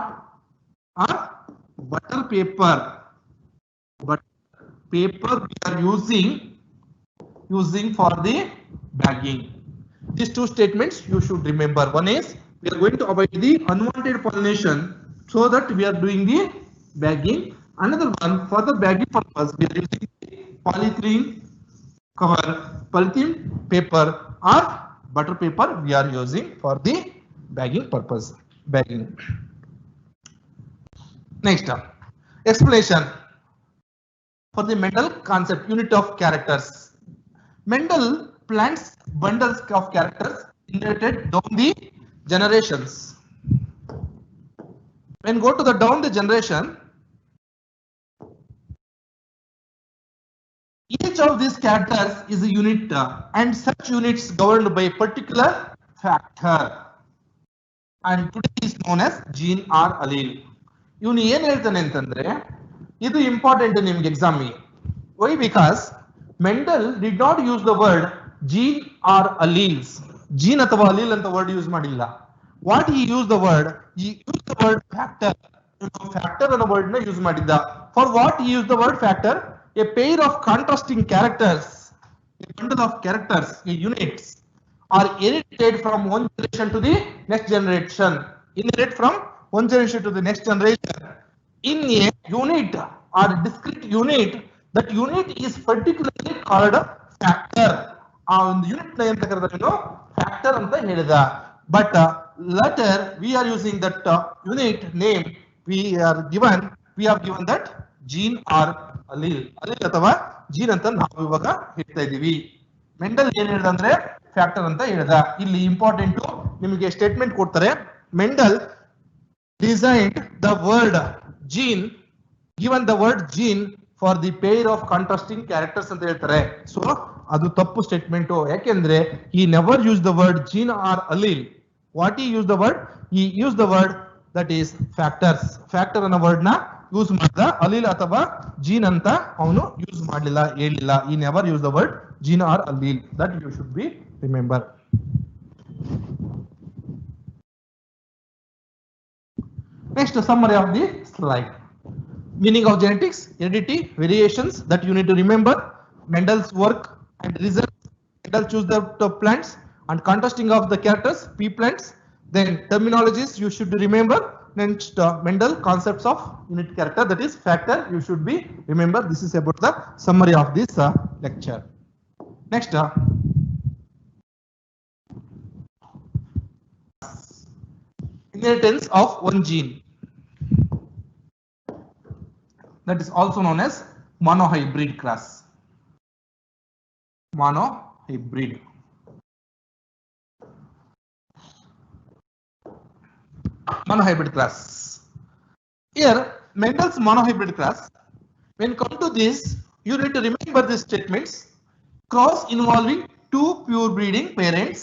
Speaker 1: butter paper. But paper we are using for the bagging. These two statements you should remember. One is we are going to avoid the unwanted pollination, so that we are doing the bagging. Another one, for the bagging purpose we are using polyethylene cover, polythene paper or butter paper we are using for the bagging purpose. Bagging. Next, explanation for the Mendel concept, unit of characters. Mendel plants bundles of characters inherited down the generations. When go to the down the generation, each of these characters is a unit, and such units governed by a particular factor, and today is known as gene or allele. ಇವನು ಏನ್ ಹೇಳ್ತಾನೆ ಅಂತಂದ್ರೆ ಇದು important ನಿಮ್ಗೆ exam ಗೆ. Why? Because Mendel did not use the word gene or alleles. Gene ಅಥವಾ allele ಅಂತ word use ಮಾಡಿಲ್ಲ. What he use the word? He use the word factor. Factor ಅನ್ನೋ ವರ್ಡ್ ನ ಯೂಸ್ ಮಾಡಿದ್ದ. For what he use the word factor? A pair of contrasting characters, a bundle of characters, a units, are inherited from one generation to the next generation. Inherit from one generation to the next generation. In a unit or discrete unit, that unit is particularly called factor. Unit na enta karadare factor anta helida. But later we are using that unit name. We have given that gene or allele ಅಥವಾ gene ಅಂತ ನಾವು ಇವಾಗ ಹೇಳ್ತಾ ಇದೀವಿ. Mendel ಏನ್ ಹೇಳ್ದ ಅಂದ್ರೆ factor ಅಂತ ಹೇಳ್ದ. ಇಲ್ಲಿ ಇಂಪಾರ್ಟೆಂಟ್ ನಿಮಗೆ ಸ್ಟೇಟ್ಮೆಂಟ್ ಕೊಡ್ತಾರೆ. Mendel designed the word gene, given the word gene for the pair of contrasting characters ಅಂತ ಹೇಳ್ತಾರೆ. ಸೊ ಅದು ತಪ್ಪು ಸ್ಟೇಟ್ಮೆಂಟ್. ಯಾಕೆಂದ್ರೆ he never use the word gene or allele. What he use the word? He use the word that is factors. Factor ಅನ್ನೋ word ನ use ಮಾಡಿದ. Allele ಅಥವಾ gene ಅಂತ ಅವನು ಯೂಸ್ ಮಾಡಲಿಲ್ಲ, ಹೇಳಿಲ್ಲ. He never use the word gene or allele. That you should be remember. Next, summary of the slide. Meaning of genetics, heredity, variations that you need to remember. Mendel's work and results. Mendel choose the plants and contrasting of the characters, P plants. Then terminologies you should remember. Next, Mendel concepts of unit character, that is factor, you should be remember. This is about the summary of this lecture. Next, inheritance of one gene, that is also known as monohybrid cross. Monohybrid. Monohybrid cross. Here, Mendel's monohybrid cross. When come to this, you need to remember these statements. Cross involving two pure breeding parents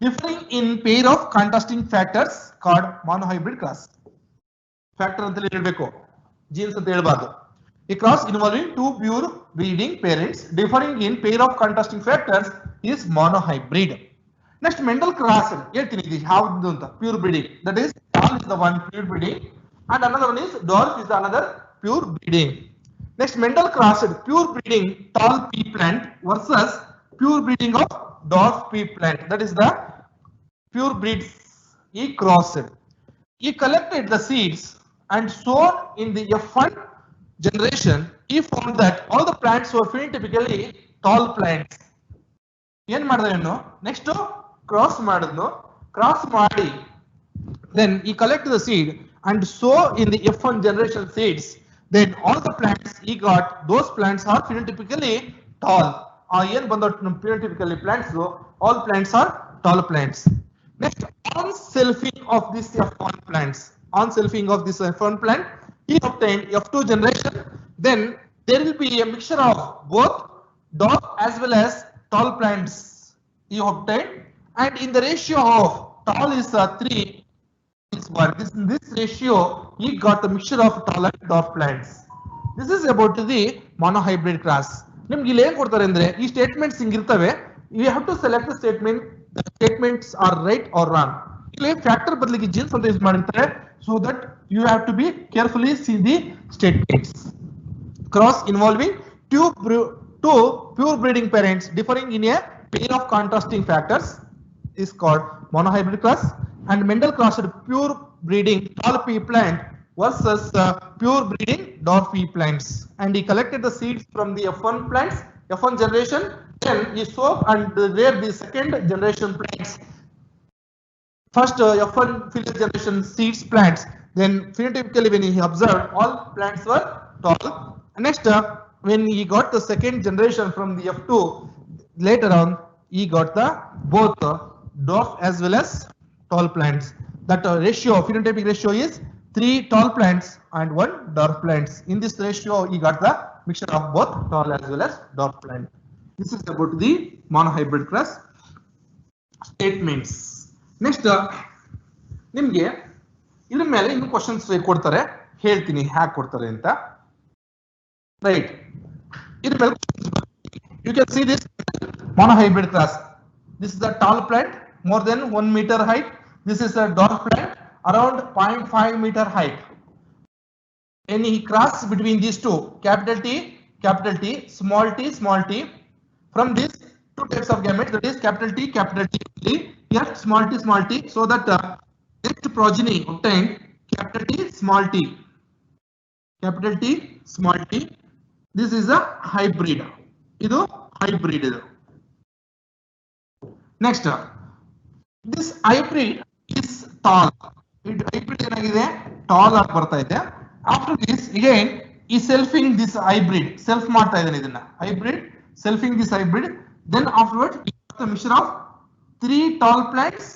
Speaker 1: differing in pair of contrasting factors called monohybrid cross. Factor anta helbeko, genes anta helbadu. A cross involving two pure breeding parents differing in pair of contrasting factors is monohybrid. Next, Mendel cross ಹೇಳ್ತೀನಿ ಯಾವುದು ಅಂತ. Pure breeding, that is tall is the one pure breeding and another one is dwarf is the another pure breeding. Next, Mendel crossed pure breeding tall pea plant versus pure breeding of dwarf pea plant, that is the pure breeds he crossed. He collected the seeds and sown in the F1 generation. He found that all the plants were phenotypically tall plants. ಏನ್ ಮಾಡಿದ ಇನ್ನು next cross ಮಾಡಿದ್ನು. Cross ಮಾಡಿ then he collected the seed and sow in the F1 generation seeds. Then all the plants he got, those plants are phenotypically tall. ಏನ್ ಬಂದ phenotypically plants, all plants are tall plants. Next, on selfing of this F1 plants, on selfing of this F1 plant, he obtained F2 generation. Then there will be a mixture of both dwarf as well as tall plants he obtained, and in the ratio of tall is 3 is 1. In this ratio he got the mixture of tall and dwarf plants. This is about the monohybrid cross. ನಿಮ್ಗೆ ಇಲ್ಲಿ ಏನ್ ಕೊಡ್ತಾರೆ ಅಂದ್ರೆ ಈ statements ಹಿಂಗಿರ್ತವೆ. You have to select the statements are right or wrong. ಇಲ್ಲಿ factor ಬದಲಿಗೆ genes ಅಂತ ಯೂಸ್ ಮಾಡಿರ್ತಾರೆ. So that you have to be carefully see the statements. Cross involving two pure breeding parents differing in a pair of contrasting factors is called monohybrid cross. And Mendel crossed pure breeding tall pea plant versus pure breeding dwarf pea plants, and he collected the seeds from the F1 plants, F1 generation. Then he sowed and reared the second generation plants. First F1 filial generation seeds plants. Then phenotypically when he observed, all plants were tall. Next, when he got the second generation from the F2, later on he got the both dwarf as well as tall plants. That ratio, phenotypic ratio is 3 tall plants and 1 dwarf plants. In this ratio, he got the mixture of both tall as well as dwarf plant. This is about the monohybrid cross statements. Next, ನಿಮಗೆ ಇದ್ರ ಮೇಲೆ ಇನ್ನು questions ಕೊಡ್ತಾರೆ, ಹೇಳ್ತೀನಿ hack ಕೊಡ್ತಾರೆ ಅಂತ. Right. You can see this monohybrid cross. This is a tall plant more than 1 meter height. This is a dwarf plant around 0.5 meter height. Any cross between these two, capital T, small t. From these two types of gametes, that is capital T, here small t, so that next progeny obtained capital T, small t. Capital T, small t. This is a hybrid. Idu hybrid. Next, this hybrid is tall. Hybrid ಏನಾಗಿದೆ tall ಆಗಿ ಬರ್ತಾ ಇದೆ. After this again he selfing this hybrid, self ಮಾಡ್ತಾ ಇದ್ದಾನೆ ಇದನ್ನ hybrid, selfing this hybrid. Then afterwards the mixture of 3 tall plants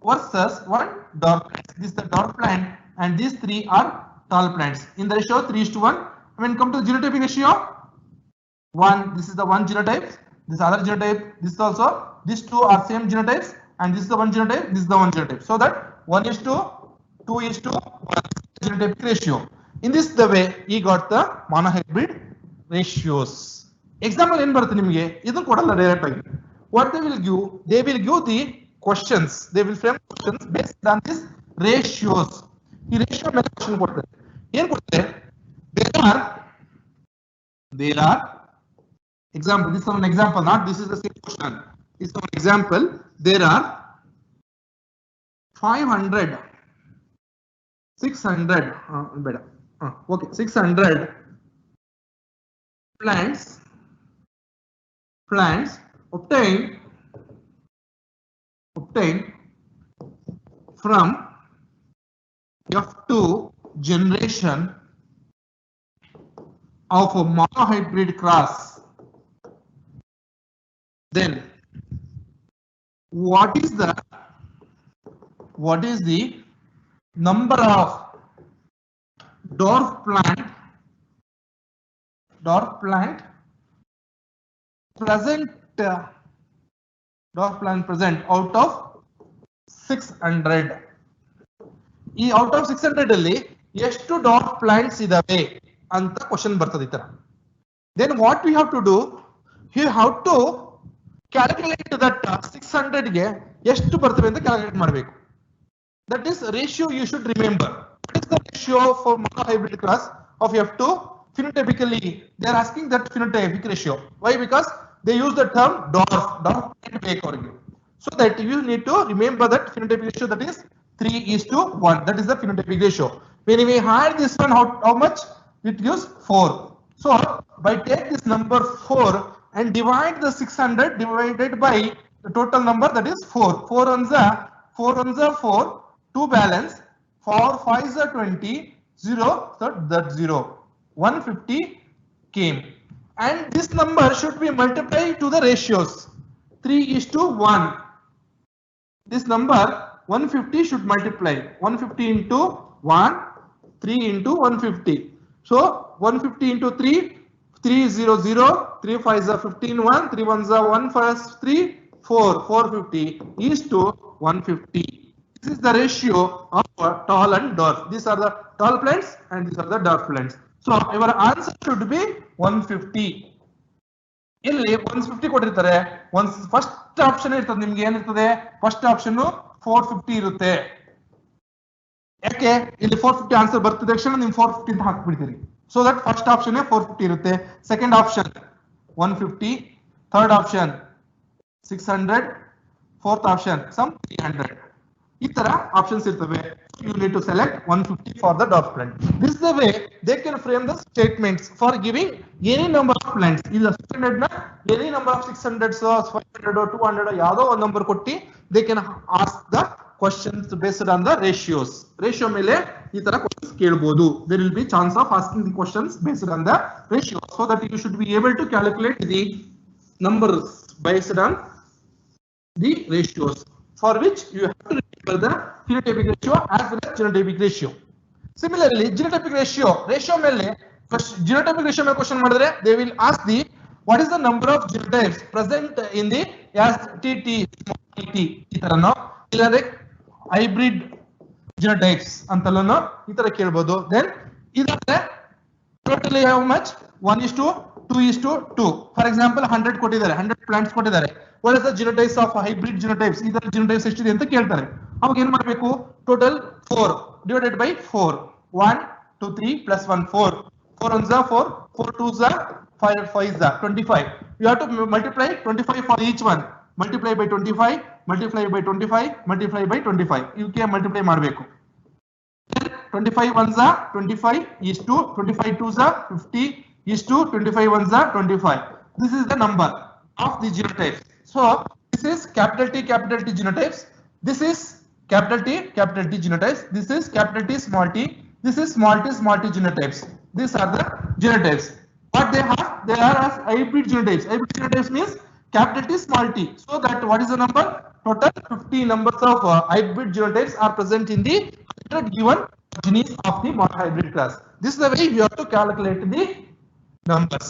Speaker 1: versus 1 dwarf plant. This is the dwarf plant and these 3 are tall plants. In the ratio 3:1. When come to genotypic ratio, 1, this is the one genotype, this other genotype, this also, these two are same genotypes, and this is the one genotype, this is the one genotype. So that 1:2:1 genotypic ratio. In this the way he got the monohybrid ratios. Example ಏನು ಬರುತ್ತೆ ನಿಮಗೆ, ಇದು ಕೊಡಲ್ಲ direct ಆಗಿ. What they will give the questions, they will frame questions based on this ratios. ಈ ratio ಮೇಲೆ question ಕೊಡ್ತಾರೆ. ಏನು ಕೊಡ್ತಾರೆ? There are example. This is an example, not this is the same question. This is an example. There are 500, 600. Okay, 600 plants obtained from F2 generation of a monohybrid cross. Then what is the number of dwarf plant present out of 600. ಈ out of 600 ಅಲ್ಲಿ ಎಷ್ಟು dwarf plants ಇದಾವೆ ಅಂತ question ಬರ್ತದೆ ಈ ತರ. Then what we have to do, you have to calculate that 600 ಗೆ ಎಷ್ಟು ಬರ್ತವೆ ಅಂತ ಕ್ಯಾಲ್ಕುಲೇಟ್ ಮಾಡಬೇಕು. That is ratio you should remember. What is the ratio for monohybrid cross of F2? Phenotypically, they are asking that phenotypic ratio. Why? Because they use the term dwarf ಬೇಕು. So that you need to remember that phenotypic ratio, that is 3:1. That is the phenotypic ratio. When we add this one, how much? It gives 4. So by take this number 4 and divide the 600 divided by the total number, that is 4. 4 ones are 4, 2 balance, 4 5s are 20, 0, so that 0. 150 came, and this number should be multiplied to the ratios 3:1. This number 150 should multiply 150 into 1, 3 into 150. So 150 into 3, 300, 3 5s are 15, 1, 3 1s are 1, 1 3, 4, 450 is to 150. This is the ratio of tall and dwarf. These are the tall plants and these are the dwarf plants. So your answer should be 150. ಇಲ್ಲಿ 150 ಕೊಟ್ಟಿರ್ತಾರೆ. First option ಇರ್ತದೆ ನಿಮ್ಗೆ ಏನಿರ್ತದೆ, first option 450 ಇರುತ್ತೆ. ಯಾಕೆ ಇಲ್ಲಿ 450 answer ಬರ್ತಿದ ತಕ್ಷಣ ನೀವು 450 ಅಂತ ಹಾಕ್ಬಿಡ್ತೀರಿ. ಸೊ ದಟ್ ಫಸ್ಟ್ ಆಪ್ಷನ್ 450 ಇರುತ್ತೆ. Second option 150, third option 600, fourth option some 300. ಈ ತರ ಆಪ್ಷನ್ಸ್ ಇರ್ತವೆ. You need to select 150 for the dot plant. This is the way they can frame the statements for giving any number of plants. Is 600 na any number of 600 so 500 or 200 ಯಾವ್ದೋ ಒಂದು number ಕೊಟ್ಟಿ they can ask the questions based on the ratios. Ratio ಮೇಲೆ ಈ ತರ questions ಕೇಳಬಹುದು. There will be chance of asking the questions based on the ratio, so that you should be able to calculate the numbers based on the ratios, for which you have to remember the phenotypic ratio as well as genotypic ratio. Similarly, genotypic ratio ಮೇಲೆ genotypic ratio ಮೇಲೆ question ಮಾಡಿದ್ರೆ they will ask the what is the number of genotypes present in the as TT ಈ ತರನೋ ಇಲ್ಲದ್ರೆ hybrid genotypes ಅಂತಲನೋ ಈ ತರ ಕೇಳಬಹುದು. Then ಇದಾದ್ರೆ totally how much 1:2:2. For example 100 ಕೊಟ್ಟಿದ್ದಾರೆ, 100 plants ಕೊಟ್ಟಿದ್ದಾರೆ. What is the genotypes of hybrid genotypes? ಇದರ genotypes ಎಷ್ಟಿದೆ ಅಂತ ಕೇಳ್ತಾರೆ. ಅವಾಗ ಏನು ಮಾಡಬೇಕು, total 4 divided by 4. 1 2 3 plus 1 4. 4 ones are 4, 4 twos are 5, 5 is 25. You have to multiply 25 for each one. Multiply by 25, multiply by 25, multiply by 25. You can multiply ಮಾಡಬೇಕು. 25 ones are 25 is to 25 twos are 50 is to 25 ones are 25. This is the number of the genotypes. So this is capital T genotypes. This is capital T genotypes. This is capital T small t. This is small t genotypes. These are the genotypes. What they have? They are as hybrid genotypes. Hybrid genotypes means capital T small t. So that what is the number? Total 50 numbers of hybrid genotypes are present in the 100 given genes of the monohybrid class. This is the way you have to calculate the numbers.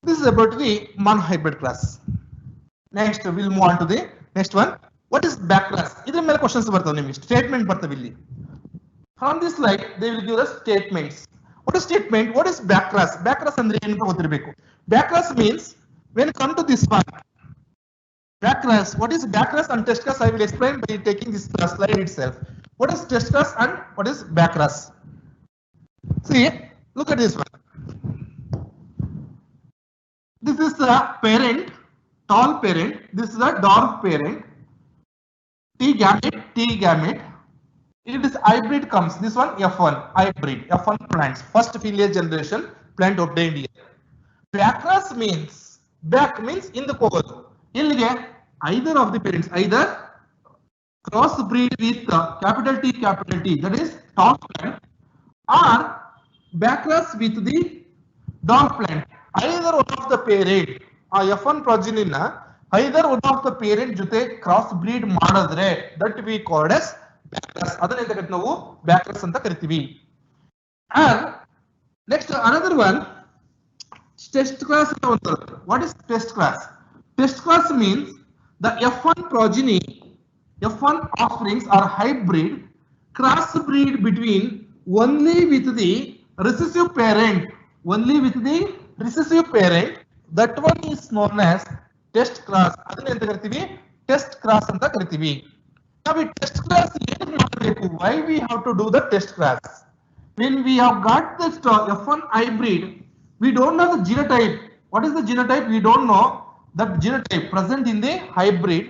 Speaker 1: This is about the monohybrid class. Next we'll move on to the next one. What is back class? ಇದರ ಮೇಲೆ questions ಬರ್ತವೆ ನಿಮಗೆ, statement ಬರ್ತವೆ ಇಲ್ಲಿ. From this slide they will give us statements. What is statement? What is back class? Back class ಅಂದ್ರೆ ಏನು ಅಂತ ಗೊತ್ತಿರಬೇಕು. Back class means when come to this one. Back class. What is back class and test class? I will explain by taking this slide itself. What is test class and what is back class? See, look at this one. This is the parent, tall parent. This is a dwarf parent. T gamete. It is hybrid comes. This one F1 hybrid. F1 plants. First filial generation plant obtained here. Back class means back means in the cover. Illige either of the parents, either crossbreed with capital T, that is tall plant, or back class with the dwarf plant. Either one of the parent ಆ F1 progeny ನ either one of the parent ಜೊತೆ cross breed ಮಾಡಿದ್ರೆ that we called as back class. ಅದನ್ನ ಎಂತ ಕರಿತೀವಿ ನಾವು, back class ಅಂತ ಕರಿತೀವಿ. And next another one, test class ಅಂತ ಒಂದು. What is test class? Test class means the F1 progeny, F1 offsprings are hybrid, cross breed between only with the recessive parent, that one is known as test class. ಅದನ್ನ ಎಂತ ಕರಿತೀವಿ, test class ಅಂತ ಕರಿತೀವಿ. Now we test class ಏನು ಮಾಡಬೇಕು? Why we have to do the test class? When we have got the F1 hybrid, we don't know the genotype. What is the genotype? We don't know that genotype present in the hybrid,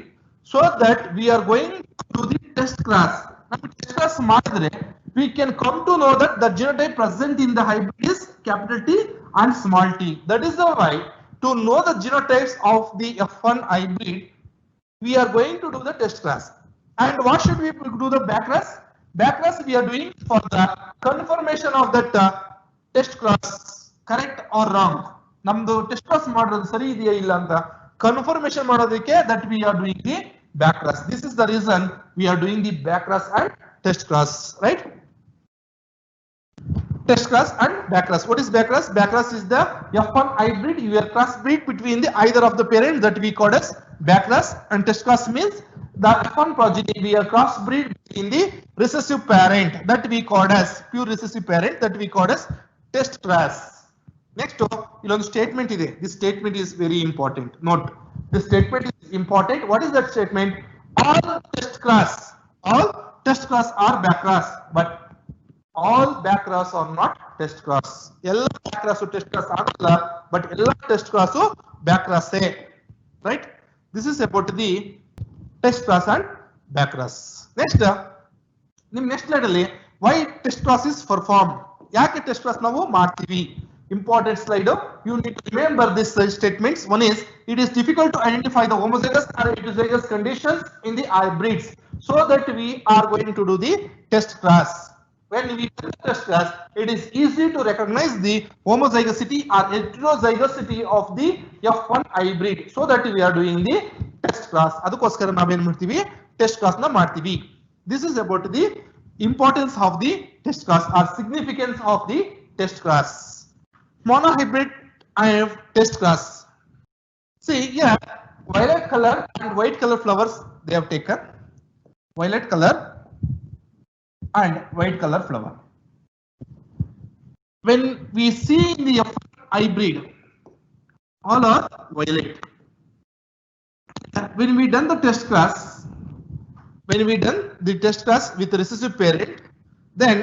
Speaker 1: so that we are going to the test class. Now test class ಮಾಡಿದ್ರೆ we can come to know that the genotype present in the hybrid is capital T and small t. That is the why to know the genotypes of the F1 hybrid, we are going to do the test class. And what should we do the back class? Back class we are doing for the confirmation of that test class correct or wrong. ನಮ್ದು test class ಮಾಡೋದು ಸರಿ ಇದೆಯಾ ಇಲ್ಲ ಅಂತ confirmation ಮಾಡೋದಕ್ಕೆ that we are doing the back class. This is the reason we are doing the back class and test class, right? Test class and back class. What is back class? Back class is the F1 hybrid. You are cross breed between the either of the parents, that we call as back class. And test class means the F1 progeny we are cross breed between the recessive parent, that we call as pure recessive parent, that we call as test class. Next, illondu statement ide. This statement is very important. Note, this statement is important. What is that statement? All test class are back class, but all back class are not test class. Ella back class test class agalla, but ella test class back class say, right? This is about the test class and back class. Next, next slide alli why test class is performed. Yake test class ನಾವು ಮಾಡ್ತೀವಿ. Important slide. You need to remember this statements. One is, it is difficult to identify the homozygous or heterozygous conditions in the hybrids, so that we are going to do the test class. When we do the test class, it is easy to recognize the homozygosity or heterozygosity of the F1 hybrid, so that we are doing the test class. ಅದಕ್ಕೋಸ್ಕರ ನಾವೇನ್ ಮಾಡ್ತೀವಿ, test class ನ ಮಾಡ್ತೀವಿ. This is about the importance of the test class or significance of the test class. Monohybrid test class. See here, violet color and white color flowers they have taken. Violet color and white color flower. When we see in the hybrid, all are violet. When we done the test class, with recessive parent, then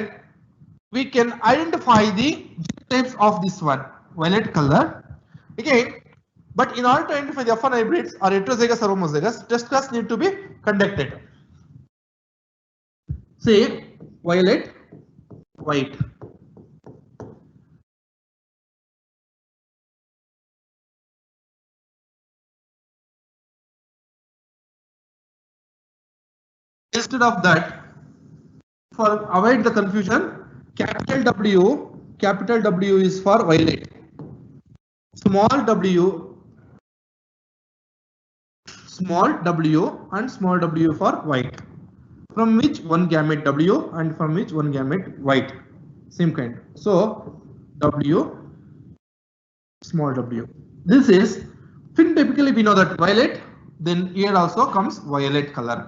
Speaker 1: we can identify the genotypes of this one, violet color. Again, but in order to identify the F1 hybrids or heterozygous or homozygous, test class need to be conducted. Say violet, white. Instead of that, for avoid the confusion, capital W is for violet, small w and small w for white, from which one gamete W and from which one gamete white, same kind. So W, small w. This is phenotypically we know that violet, then here also comes violet color.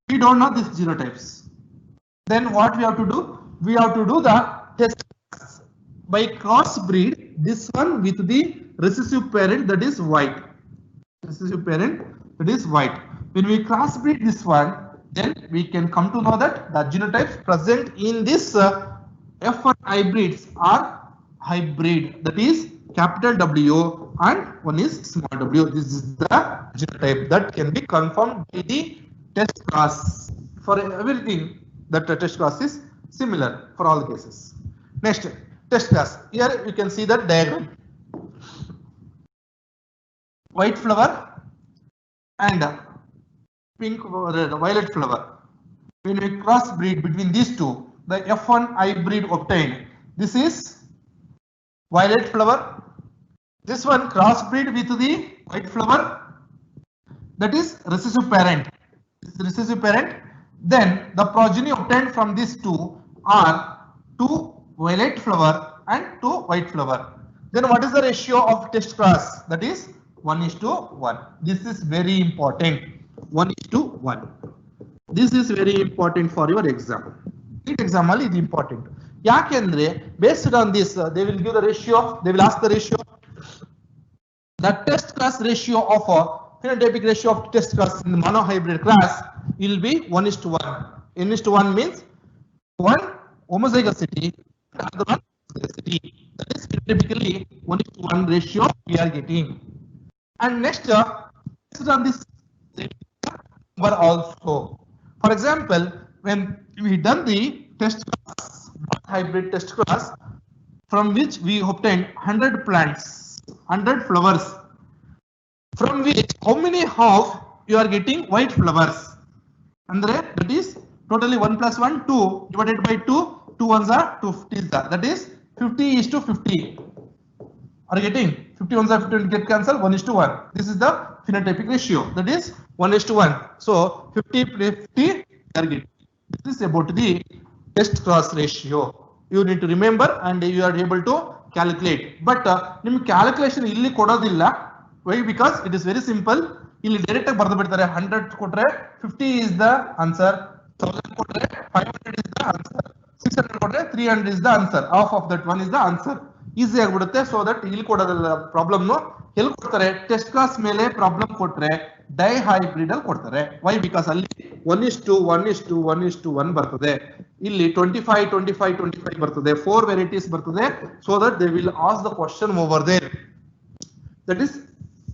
Speaker 1: We don't know these genotypes. Then what we have to do? We have to do the test by crossbreed this one with the recessive parent, that is white. When we crossbreed this one, then we can come to know that the genotypes present in this F1 hybrids are hybrid, that is capital W and one is small w. This is the genotype that can be confirmed by the test class. For everything, that test class is similar for all cases. Next, test class. Here you can see the diagram. White flower and pink violet flower. When we crossbreed between these two, the F1 hybrid obtained. This is violet flower. This one crossbreed with the white flower, that is recessive parent. Then the progeny obtained from these two are 2 violet flower and 2 white flower. Then what is the ratio of test class? That is 1:1. This is very important. 1:1. This is very important for your exam. It exam is important. Yakendre based on this, they will give the ratio. They will ask the ratio. The test class ratio of a phenotypic ratio of test class in the monohybrid class will be 1:1. 1:1 means one homozygosity, another one homozygosity. That is typically 1:1 ratio we are getting. And next, based on this number also. For example, when we done the test class, hybrid test class, from which we obtained 100 plants, 100 flowers, from which how many half you are getting white flowers. And that is totally 1 plus 1, 2 divided by 2, 2 ones are 2 50s. That is 50:50. Are you getting 50 ones are 50 get cancelled, 1:1. This is the phenotypic ratio, that is 1:1. So 50:50 are getting. This is about the test class ratio. You need to remember and you are able to calculate. But ನಿಮ್ಮ calculation ಇಲ್ಲಿ ಕೊಡೋದಿಲ್ಲ. Why? Because it is very simple. ಇಲ್ಲಿ direct ಆಗಿ ಬರೆದು ಬಿಡ್ತಾರೆ. 100 ಕೊಟ್ರೆ 50 is the answer, 1000 ಕೊಟ್ರೆ 500 is the answer, 600 ಕೊಟ್ರೆ 300 is the answer. Half of that one is the answer. Easy ಆಗಿಬಿಡುತ್ತೆ. ಸೊ ದಟ್ ಇಲ್ಲಿ ಕೊಡೋದಲ್ಲ ಪ್ರಾಬ್ಲಮ್ ಎಲ್ಲಿ ಕೊಡ್ತಾರೆ, ಟೆಸ್ಟ್ ಕ್ಲಾಸ್ ಮೇಲೆ ಪ್ರಾಬ್ಲಮ್ ಕೊಟ್ರೆ ಡೈಹೈಬ್ರಿಡ್ ಅಲ್ಲಿ ಕೊಡ್ತಾರೆ. ವೈ? ಬಿಕಾಸ್ ಅಲ್ಲಿ 1:1:1:1 ಬರ್ತದೆ, ಇಲ್ಲಿ 25:25:25 ಬರ್ತದೆ, 4 ವೆರೈಟೀಸ್ ಬರ್ತದೆ. So that they will ask the question over there. That is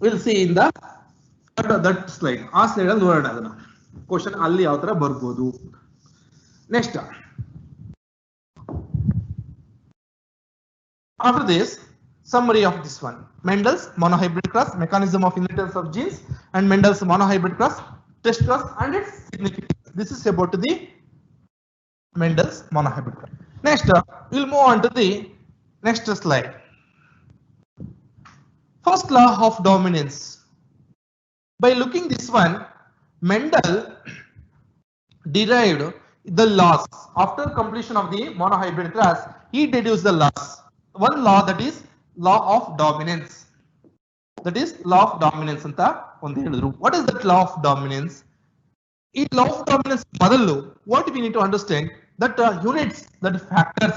Speaker 1: will see in that slide. ಆ ಸ್ಲೈಡ್ ಅಲ್ಲಿ ನೋಡೋಣ ಅದನ್ನ ಕ್ವಶನ್ ಅಲ್ಲಿ ಯಾವ ತರ ಬರ್ಬೋದು. Next, after this, summary of this one: Mendel's monohybrid cross, mechanism of inheritance of genes, and Mendel's monohybrid cross, test cross and its significance. This is about the Mendel's monohybrid cross. Next, we'll move on to the next slide. First law of dominance. By looking this one, Mendel derived the laws. After completion of the monohybrid class, he deduced the laws. One law, that is law of dominance. That is law of dominance anta ಒಂದು ಹೇಳಿದ್ರು. What is that law of dominance? In law of dominance ಮೊದಲು what we need to understand that units, that factors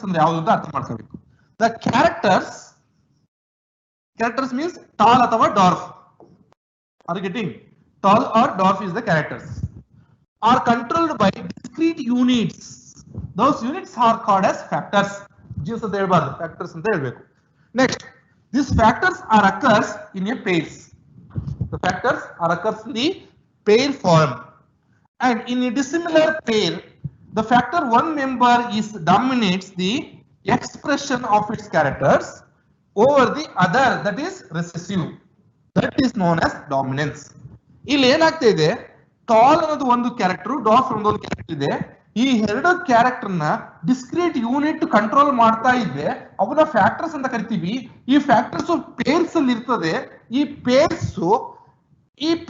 Speaker 1: ಅಂದ್ರೆ ಯಾವುದು ಅಂತ ಅರ್ಥ ಮಾಡ್ಕೋಬೇಕು. The characters means tall ಅಥವಾ dwarf. Are you getting? Tall or dwarf is the characters. Are controlled by discrete units. Those units are called as factors. Genes ಅಂತ ಹೇಳ್ಬಾರ್ದು, factors ಅಂತ ಹೇಳ್ಬೇಕು. Next, these factors are occurs in a pairs. The factors are occurs in the pair form, and in a dissimilar pair, the factor one member is dominates the expression of its characters over the other, that is recessive. That is known as dominance. ಇಲ್ಲಿ ಏನಾಗ್ತಾ ಇದೆ, tall ಅನ್ನೋದು ಒಂದು character, dwarf ಅನ್ನೋದು ಒಂದು character ಇದೆ. ಈ ಎರಡು ಕ್ಯಾರೆಕ್ಟರ್ ನ ಡಿಸ್ಕ್ರೀಟ್ ಯೂನಿಟ್ ಕಂಟ್ರೋಲ್ ಮಾಡ್ತಾ ಇದ್ರೆ ಅವನ್ನ ಫ್ಯಾಕ್ಟರ್ಸ್ ಅಂತ ಕರಿತೀವಿ. ಈ ಫ್ಯಾಕ್ಟರ್ಸ್ ಪೇರ್ಸ್ ಅಲ್ಲಿ ಇರ್ತದೆ. ಈ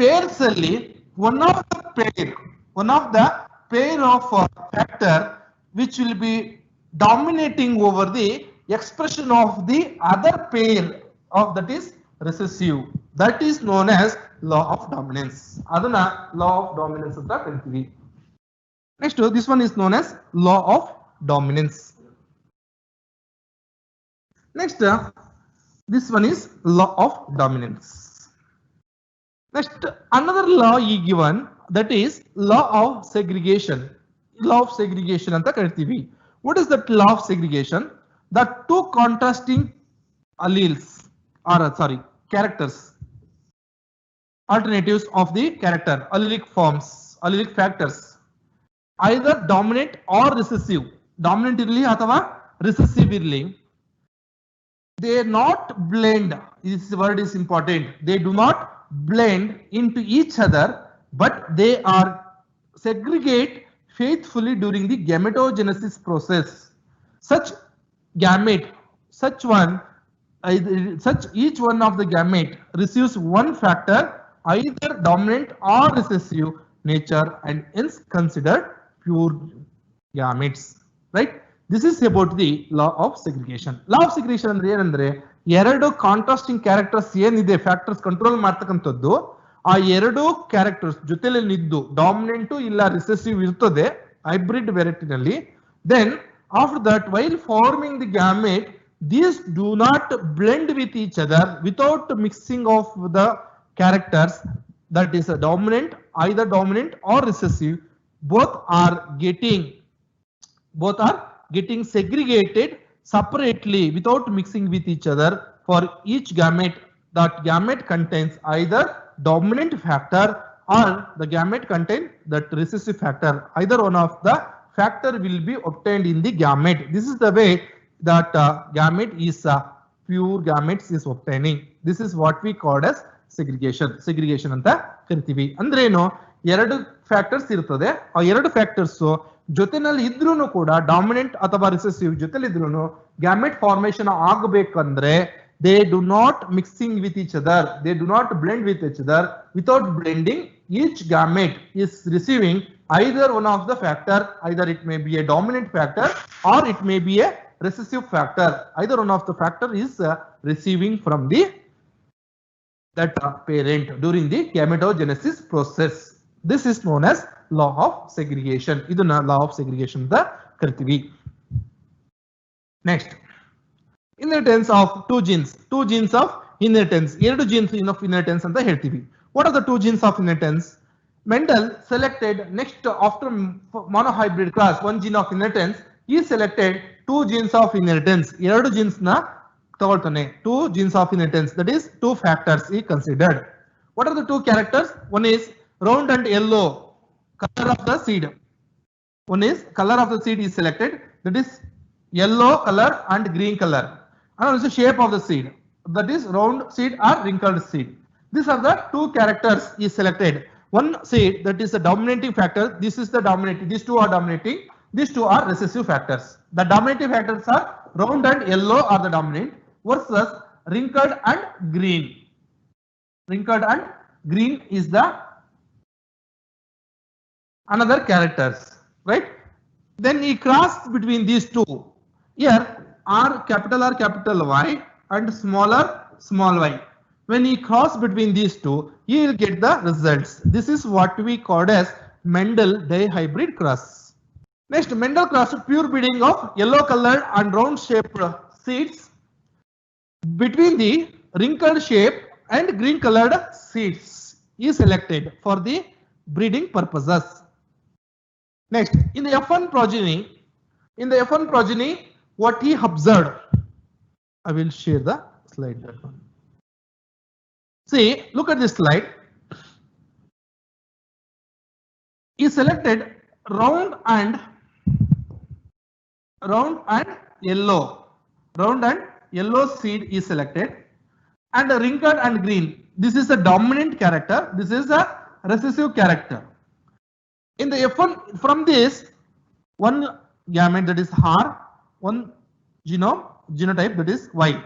Speaker 1: ಪೇರ್ಸ್ ಅಲ್ಲಿ one of the pair of factor which will be dominating over the expression of the other pair of that is recessive. That is known as law of dominance. ಅದನ್ನ law of dominance ಅಂತ ಕರಿತೀವಿ. Next, this one is known as law of dominance. Next, this one is law of dominance. Next, another law is given, that is law of segregation. Law of segregation anta karitivi. What is that law of segregation? The two contrasting characters, alternatives of the character, allelic forms, allelic factors, either dominant or recessive. Dominant irli athava recessive irli, they not blend. This word is important. They do not blend into each other, but they are segregate faithfully during the gametogenesis process. Such each one of the gamete receives one factor, either dominant or recessive nature, and hence considered pure gametes. Right? This is about the law of segregation. Law of segregation ಅಂದ್ರೆ ಏನಂದ್ರೆ, ಎರಡು contrasting characters ಏನಿದೆ factors control ಮಾಡ್ತಕ್ಕಂಥದ್ದು, ಆ ಎರಡು characters ಜೊತೆಲಿ ನಿದ್ದು dominant ಇಲ್ಲ recessive ಇರ್ತದೆ hybrid ವೆರೈಟಿನಲ್ಲಿ. Then after that, while forming the gamete, these do not blend with each other without mixing of the characters, that is a dominant, either dominant or recessive. Both are getting segregated separately without mixing with each other. For each gamete, that gamete contains either dominant factor or the gamete contains that recessive factor. Either one of the factor will be obtained in the gamete. This is the way that gamete is pure gametes is obtaining. This is what we call as segregation ಅಂತ ಕರಿತೀವಿ. ಅಂದ್ರೆ ಏನು, ಎರಡು factors ಇರ್ತದೆ, ಆ ಎರಡು factors ಜೊತೆನಲ್ಲಿ ಇದ್ರೂ ಕೂಡ ಡಾಮಿನೆಂಟ್ ಅಥವಾ ರಿಸೆಸಿವ್ ಜೊತೆಲಿ ಇದ್ರೂ ಗ್ಯಾಮೆಟ್ ಫಾರ್ಮೇಶನ್ ಆಗಬೇಕಂದ್ರೆ they do not mixing with each other, they do not blend with each other. Without blending, each gamete is receiving either one of the factor, either it may be a dominant factor or it may be a recessive factor. Either one of the factor is receiving from the parent during the gametogenesis process. This is known as law of segregation. Iduna law of segregation the kartivi. Next, Inheritance of two genes of inheritance. ಎರಡು genes of inheritance ಅಂತ ಹೇಳ್ತೀವಿ. What are the two genes of inheritance? Mendel selected next after monohybrid cross one gene of inheritance. He selected two genes of inheritance. ಎರಡು genes ನ ತಗೊಳ್ತಾನೆ. Two genes of inheritance, that is two factors he considered. What are the two characters? One is round and yellow color of the seed. One is color of the seed is selected, that is yellow color and green color. And also shape of the seed, that is round seed or wrinkled seed. These are the two characters is selected. One seed that is the dominating factor. This is the dominating. These two are dominating. These two are recessive factors. The dominating factors are round and yellow are the dominant versus wrinkled and green. Wrinkled and green is the another characters, right? Then he crossed between these two. Here R capital Y and smaller small y. When he cross between these two, he will get the results. This is what we called as Mendel dihybrid cross. Next, Mendel crossed pure breeding of yellow colored and round shaped seeds between the wrinkled shape and green colored seeds. He selected for the breeding purposes. Next, in the F1 progeny, what he observed, I will share the slide. That one. See, look at this slide. He selected round and yellow seed is selected, and wrinkled and green. This is a dominant character. This is a recessive character. In the F1, from this one gamete, that is R, one genotype, that is Y.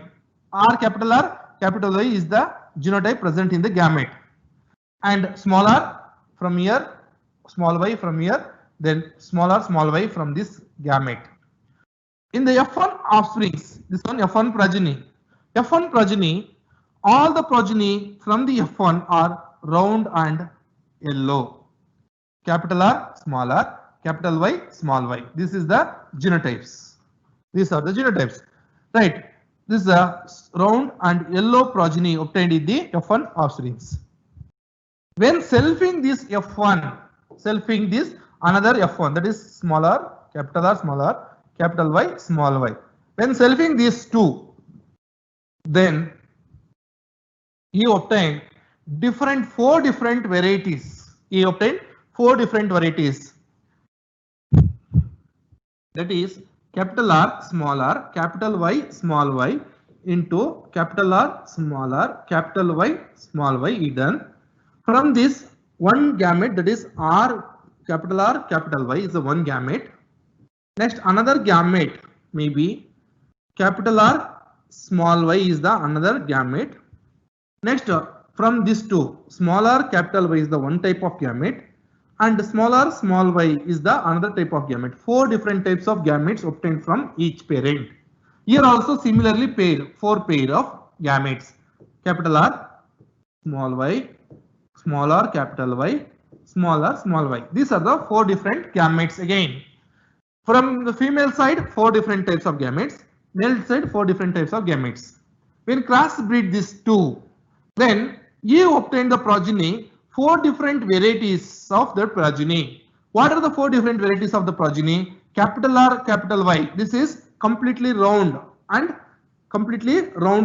Speaker 1: R capital Y is the genotype present in the gamete, and small r from here, small y from here, then small y from this gamete. In the F1 offsprings, this one F1 progeny, all the progeny from the F1 are round and yellow. Capital R, small r, capital Y, small y. This is the genotypes. These are the genotypes, right? This is a round and yellow progeny obtained in the F1 offsprings. When selfing this F1, selfing this another F1, that is small r, capital R, small r, capital Y, small y. When selfing these two, then he obtained four different varieties. He obtained four different varieties. That is capital R, small r, capital Y, small y into capital R, small r, capital Y, small y is done. From this one gamete, that is R, capital Y is the one gamete. Next, another gamete may be capital R, small y is the another gamete. Next, from these two, small r, capital Y is the one type of gamete, and small r, small y is the another type of gamete. Four different types of gametes obtained from each parent. Here also similarly four pair of gametes. Capital R, small y, small r, capital Y, small r, small y. These are the four different gametes again. From the female side, four different types of gametes. Male side, four different types of gametes. When crossbreed these two, then you obtain the progeny, four different varieties of the progeny. What are the four different varieties of the progeny? Capital R, capital Y. This is completely round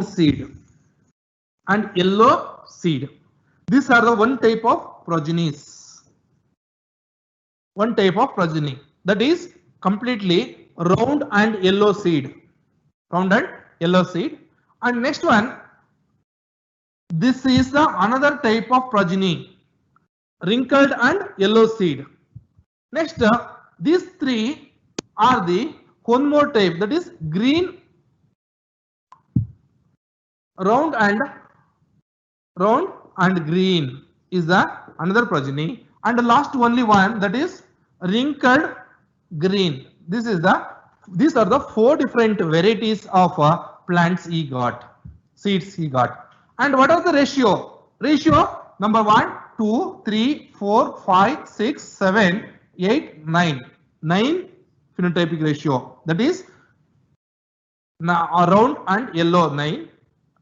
Speaker 1: seed and yellow seed. These are the one type of progenies. One type of progeny, that is completely round and yellow seed. Round and yellow seed. And next one, this is the another type of progeny, wrinkled and yellow seed. Next, these three are the one more type, that is green, round and green is the another progeny, and the last only one, that is wrinkled green. These are the four different varieties of plants he got, seeds he got. And what are the ratio? Number 1, 2, 3, 4, 5, 6, 7, 8, 9. 9 phenotypic ratio. That is now round and yellow 9,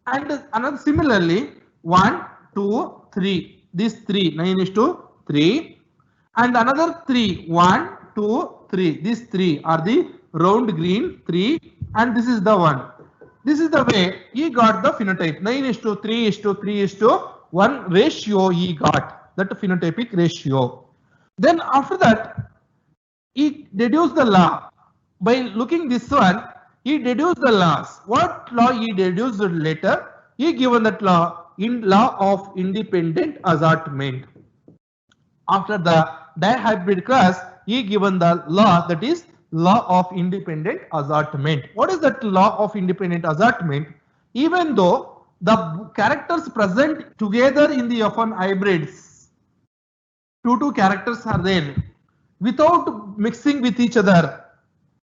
Speaker 1: and another similarly 1, 2, 3. These 3 9 is to 3, and another 3 1, 2, 3. These 3 are the round green 3, and this is the one. This is the way he got the phenotype. 9 is to 3 is to 3 is to 1 ratio he got, that phenotypic ratio. Then after that, he deduced the law. By looking this one, he deduced the laws. What law he deduced later? He given that law in law of independent assortment. After the dihybrid cross, he given the law, that is law of independent assortment. What is that law of independent assortment? Even though the characters present together in the F1 hybrids, two characters are there, without mixing with each other,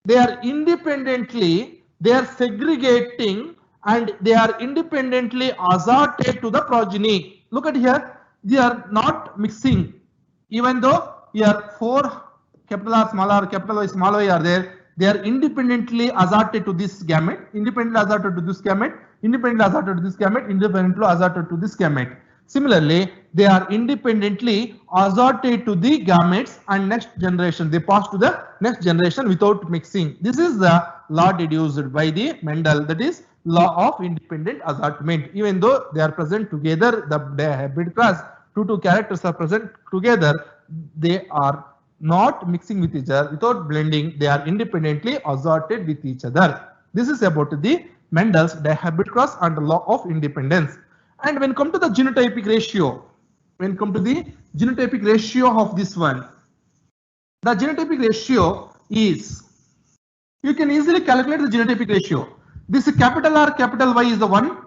Speaker 1: they are independently, they are segregating, and they are independently assorted to the progeny. Look at here, they are not mixing. Even though here 4 capital R small r capital Y small y are there, they are independently assorted to this gamete, independently assorted to this gamete, independently assorted to this gamete, independently assorted to this gamete. Similarly, they are independently assorted to the gametes and next generation. They pass to the next generation without mixing. This is the law deduced by the Mendel, that is law of independent assortment. Even though they are present together, the hybrid cross, two characters are present together, they are not mixing with each other, without blending, they are independently assorted with each other. This is about the Mendel's dihybrid cross and the law of independence. And when come to the genotypic ratio, of this one, the genotypic ratio is, you can easily calculate the genotypic ratio. This capital R capital Y is the one,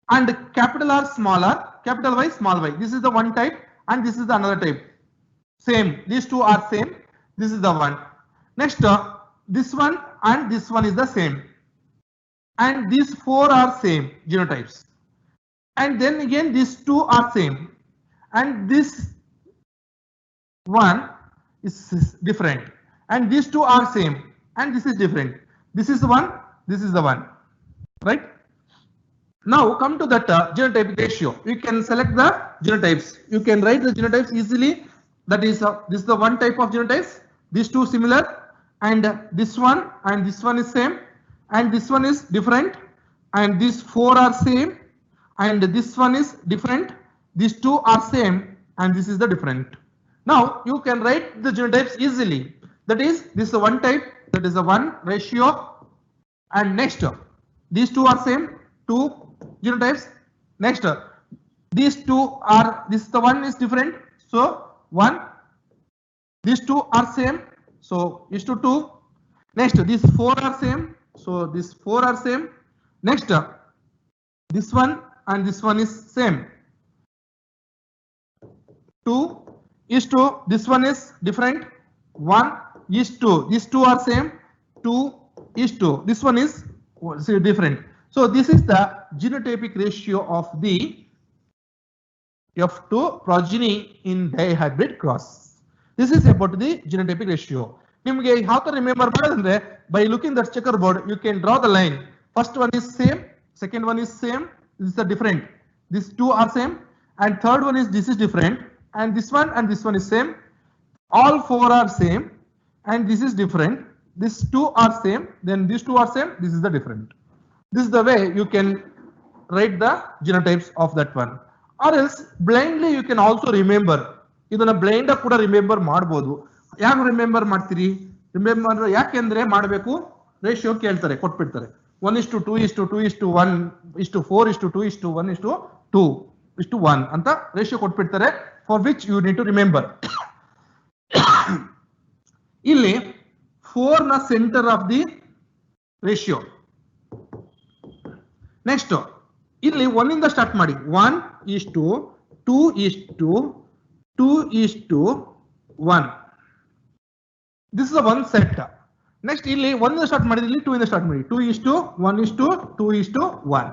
Speaker 1: and capital R small r capital Y small y. This is the one type, and this is the another type. Same, these two are same. This is the one. Next, this one and this one is the same, and these 4 are same genotypes. And then again these 2 are same, and this one is different, and these 2 are same, and this is different. This is the one, this is the one, right? Now come to that genotypic ratio. You can select the genotypes. You can write the genotypes easily. That is this is the one type of genotypes. These 2 similar, and this one is same, and this one is different, and these 4 are same, and this one is different. These 2 are same, and this is the different. Now you can write the genotypes easily. That is, this is the one type, that is the one ratio, and next these 2 are same, 2 genotypes. Next, these 2 are, this the one is different, so 1. These 2 are same, so is to 2. Next, these 4 are same, so these 4 are same. Next, this one and this one is same. 2 is to, this one is different. 1 is to, these 2 are same. 2 is to, this one is different. So this is the genotypic ratio of the F2 progeny in dihybrid cross. This is about the genotypic ratio. Nimge how to remember by looking that checkerboard, you can draw the line. First one is same, second one is same, this is the different. These 2 are same, and third one is this is different, and this one is same. All 4 are same, and this is different. These 2 are same, then these 2 are same, this is the different. This is the way you can write the genotypes of that one. Or else blindly you can also remember. ಇದನ್ನ blind ಕೂಡ remember ಮಾಡಬಹುದು. ಯಾಕೆ remember ಮಾಡ್ತೀರಿ? Remember ಯಾಕೆಂದ್ರೆ ಮಾಡಬೇಕು, ratio ಕೇಳ್ತಾರೆ, ಕೊಟ್ಬಿಡ್ತಾರೆ. 1:2:2:1:4:2:1:2:1 ಅಂತ ರೇಷಿಯೋ ಕೊಟ್ಬಿಡ್ತಾರೆ, for which you need to remember. ಇಲ್ಲಿ 4 ನ centre of the ratio. Next ಇಲ್ಲಿ 1 ಇಂದ ಸ್ಟಾರ್ಟ್ ಮಾಡಿ. 1:2:2:1. This is a one set. Next ಇಲ್ಲಿ 1 ಇಂದ ಸ್ಟಾರ್ಟ್ ಮಾಡಿದ್ರೆ ಇಲ್ಲಿ 2 ಇಂದ ಸ್ಟಾರ್ಟ್ ಮಾಡಿ. 2:1:2:1.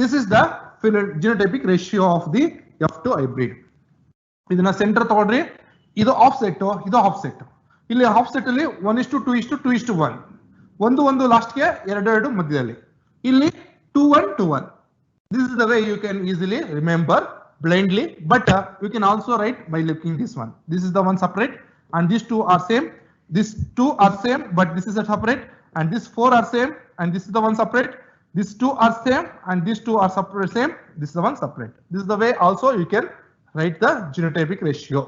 Speaker 1: This is the genotypic ratio of the F2 hybrid. ಇದನ್ನ ಸೆಂಟರ್ ತಗೊಳ್ರಿ. ಇದು ಆಫ್ ಸೆಟ್, ಇದು ಆಫ್ ಸೆಟ್. ಇಲ್ಲಿ ಆಫ್ ಸೆಟ್ ಅಲ್ಲಿ 1:2:2:1. ಒಂದು ಲಾಸ್ಟ್ ಗೆ ಎರಡು ಮಧ್ಯದಲ್ಲಿ ಇಲ್ಲಿ 2-1 2-1. This is the way you can easily remember blindly, but you can also write by looking this one. This is the one separate and these two are same. These two are same, but this is a separate, and these four are same and this is the one separate. These two are same and these two are separate same. This is the one separate. This is the way also you can write the genotypic ratio.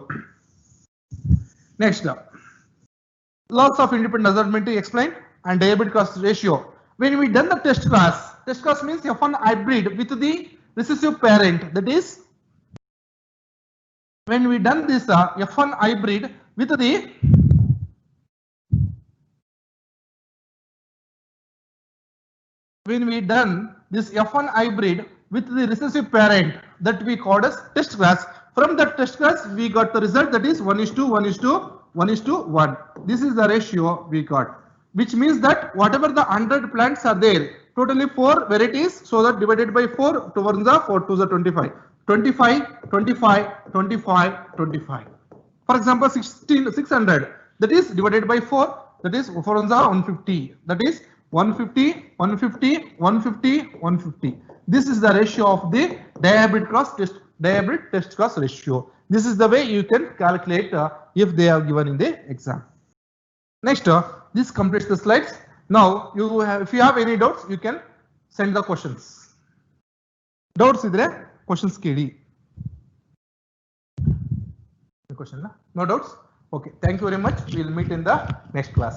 Speaker 1: Next, lots of independent measurement explained and diabetic cost ratio. When we done the test class means F1 hybrid with the recessive parent. That is, when we done this F1 hybrid with the F1 hybrid with the recessive parent, that we called as test class. From that test class we got the result, that is 1:1:1:1. This is the ratio we got, which means that whatever the 100 plants are there, totally 4 varieties, so that divided by 4, 2 ones are 4 2s are 25. 25, 25, 25, 25. For example, 600, that is divided by 4, that is 4 ones are 150, that is 150, 150, 150, 150. This is the ratio of the diabetic test cost ratio. This is the way you can calculate if they are given in the exam. Next, this completes the slides. Now, if you have any doubts, you can send the questions. Doubts idre questions kedi. Question? No doubts? Okay. Thank you very much. We will meet in the next class.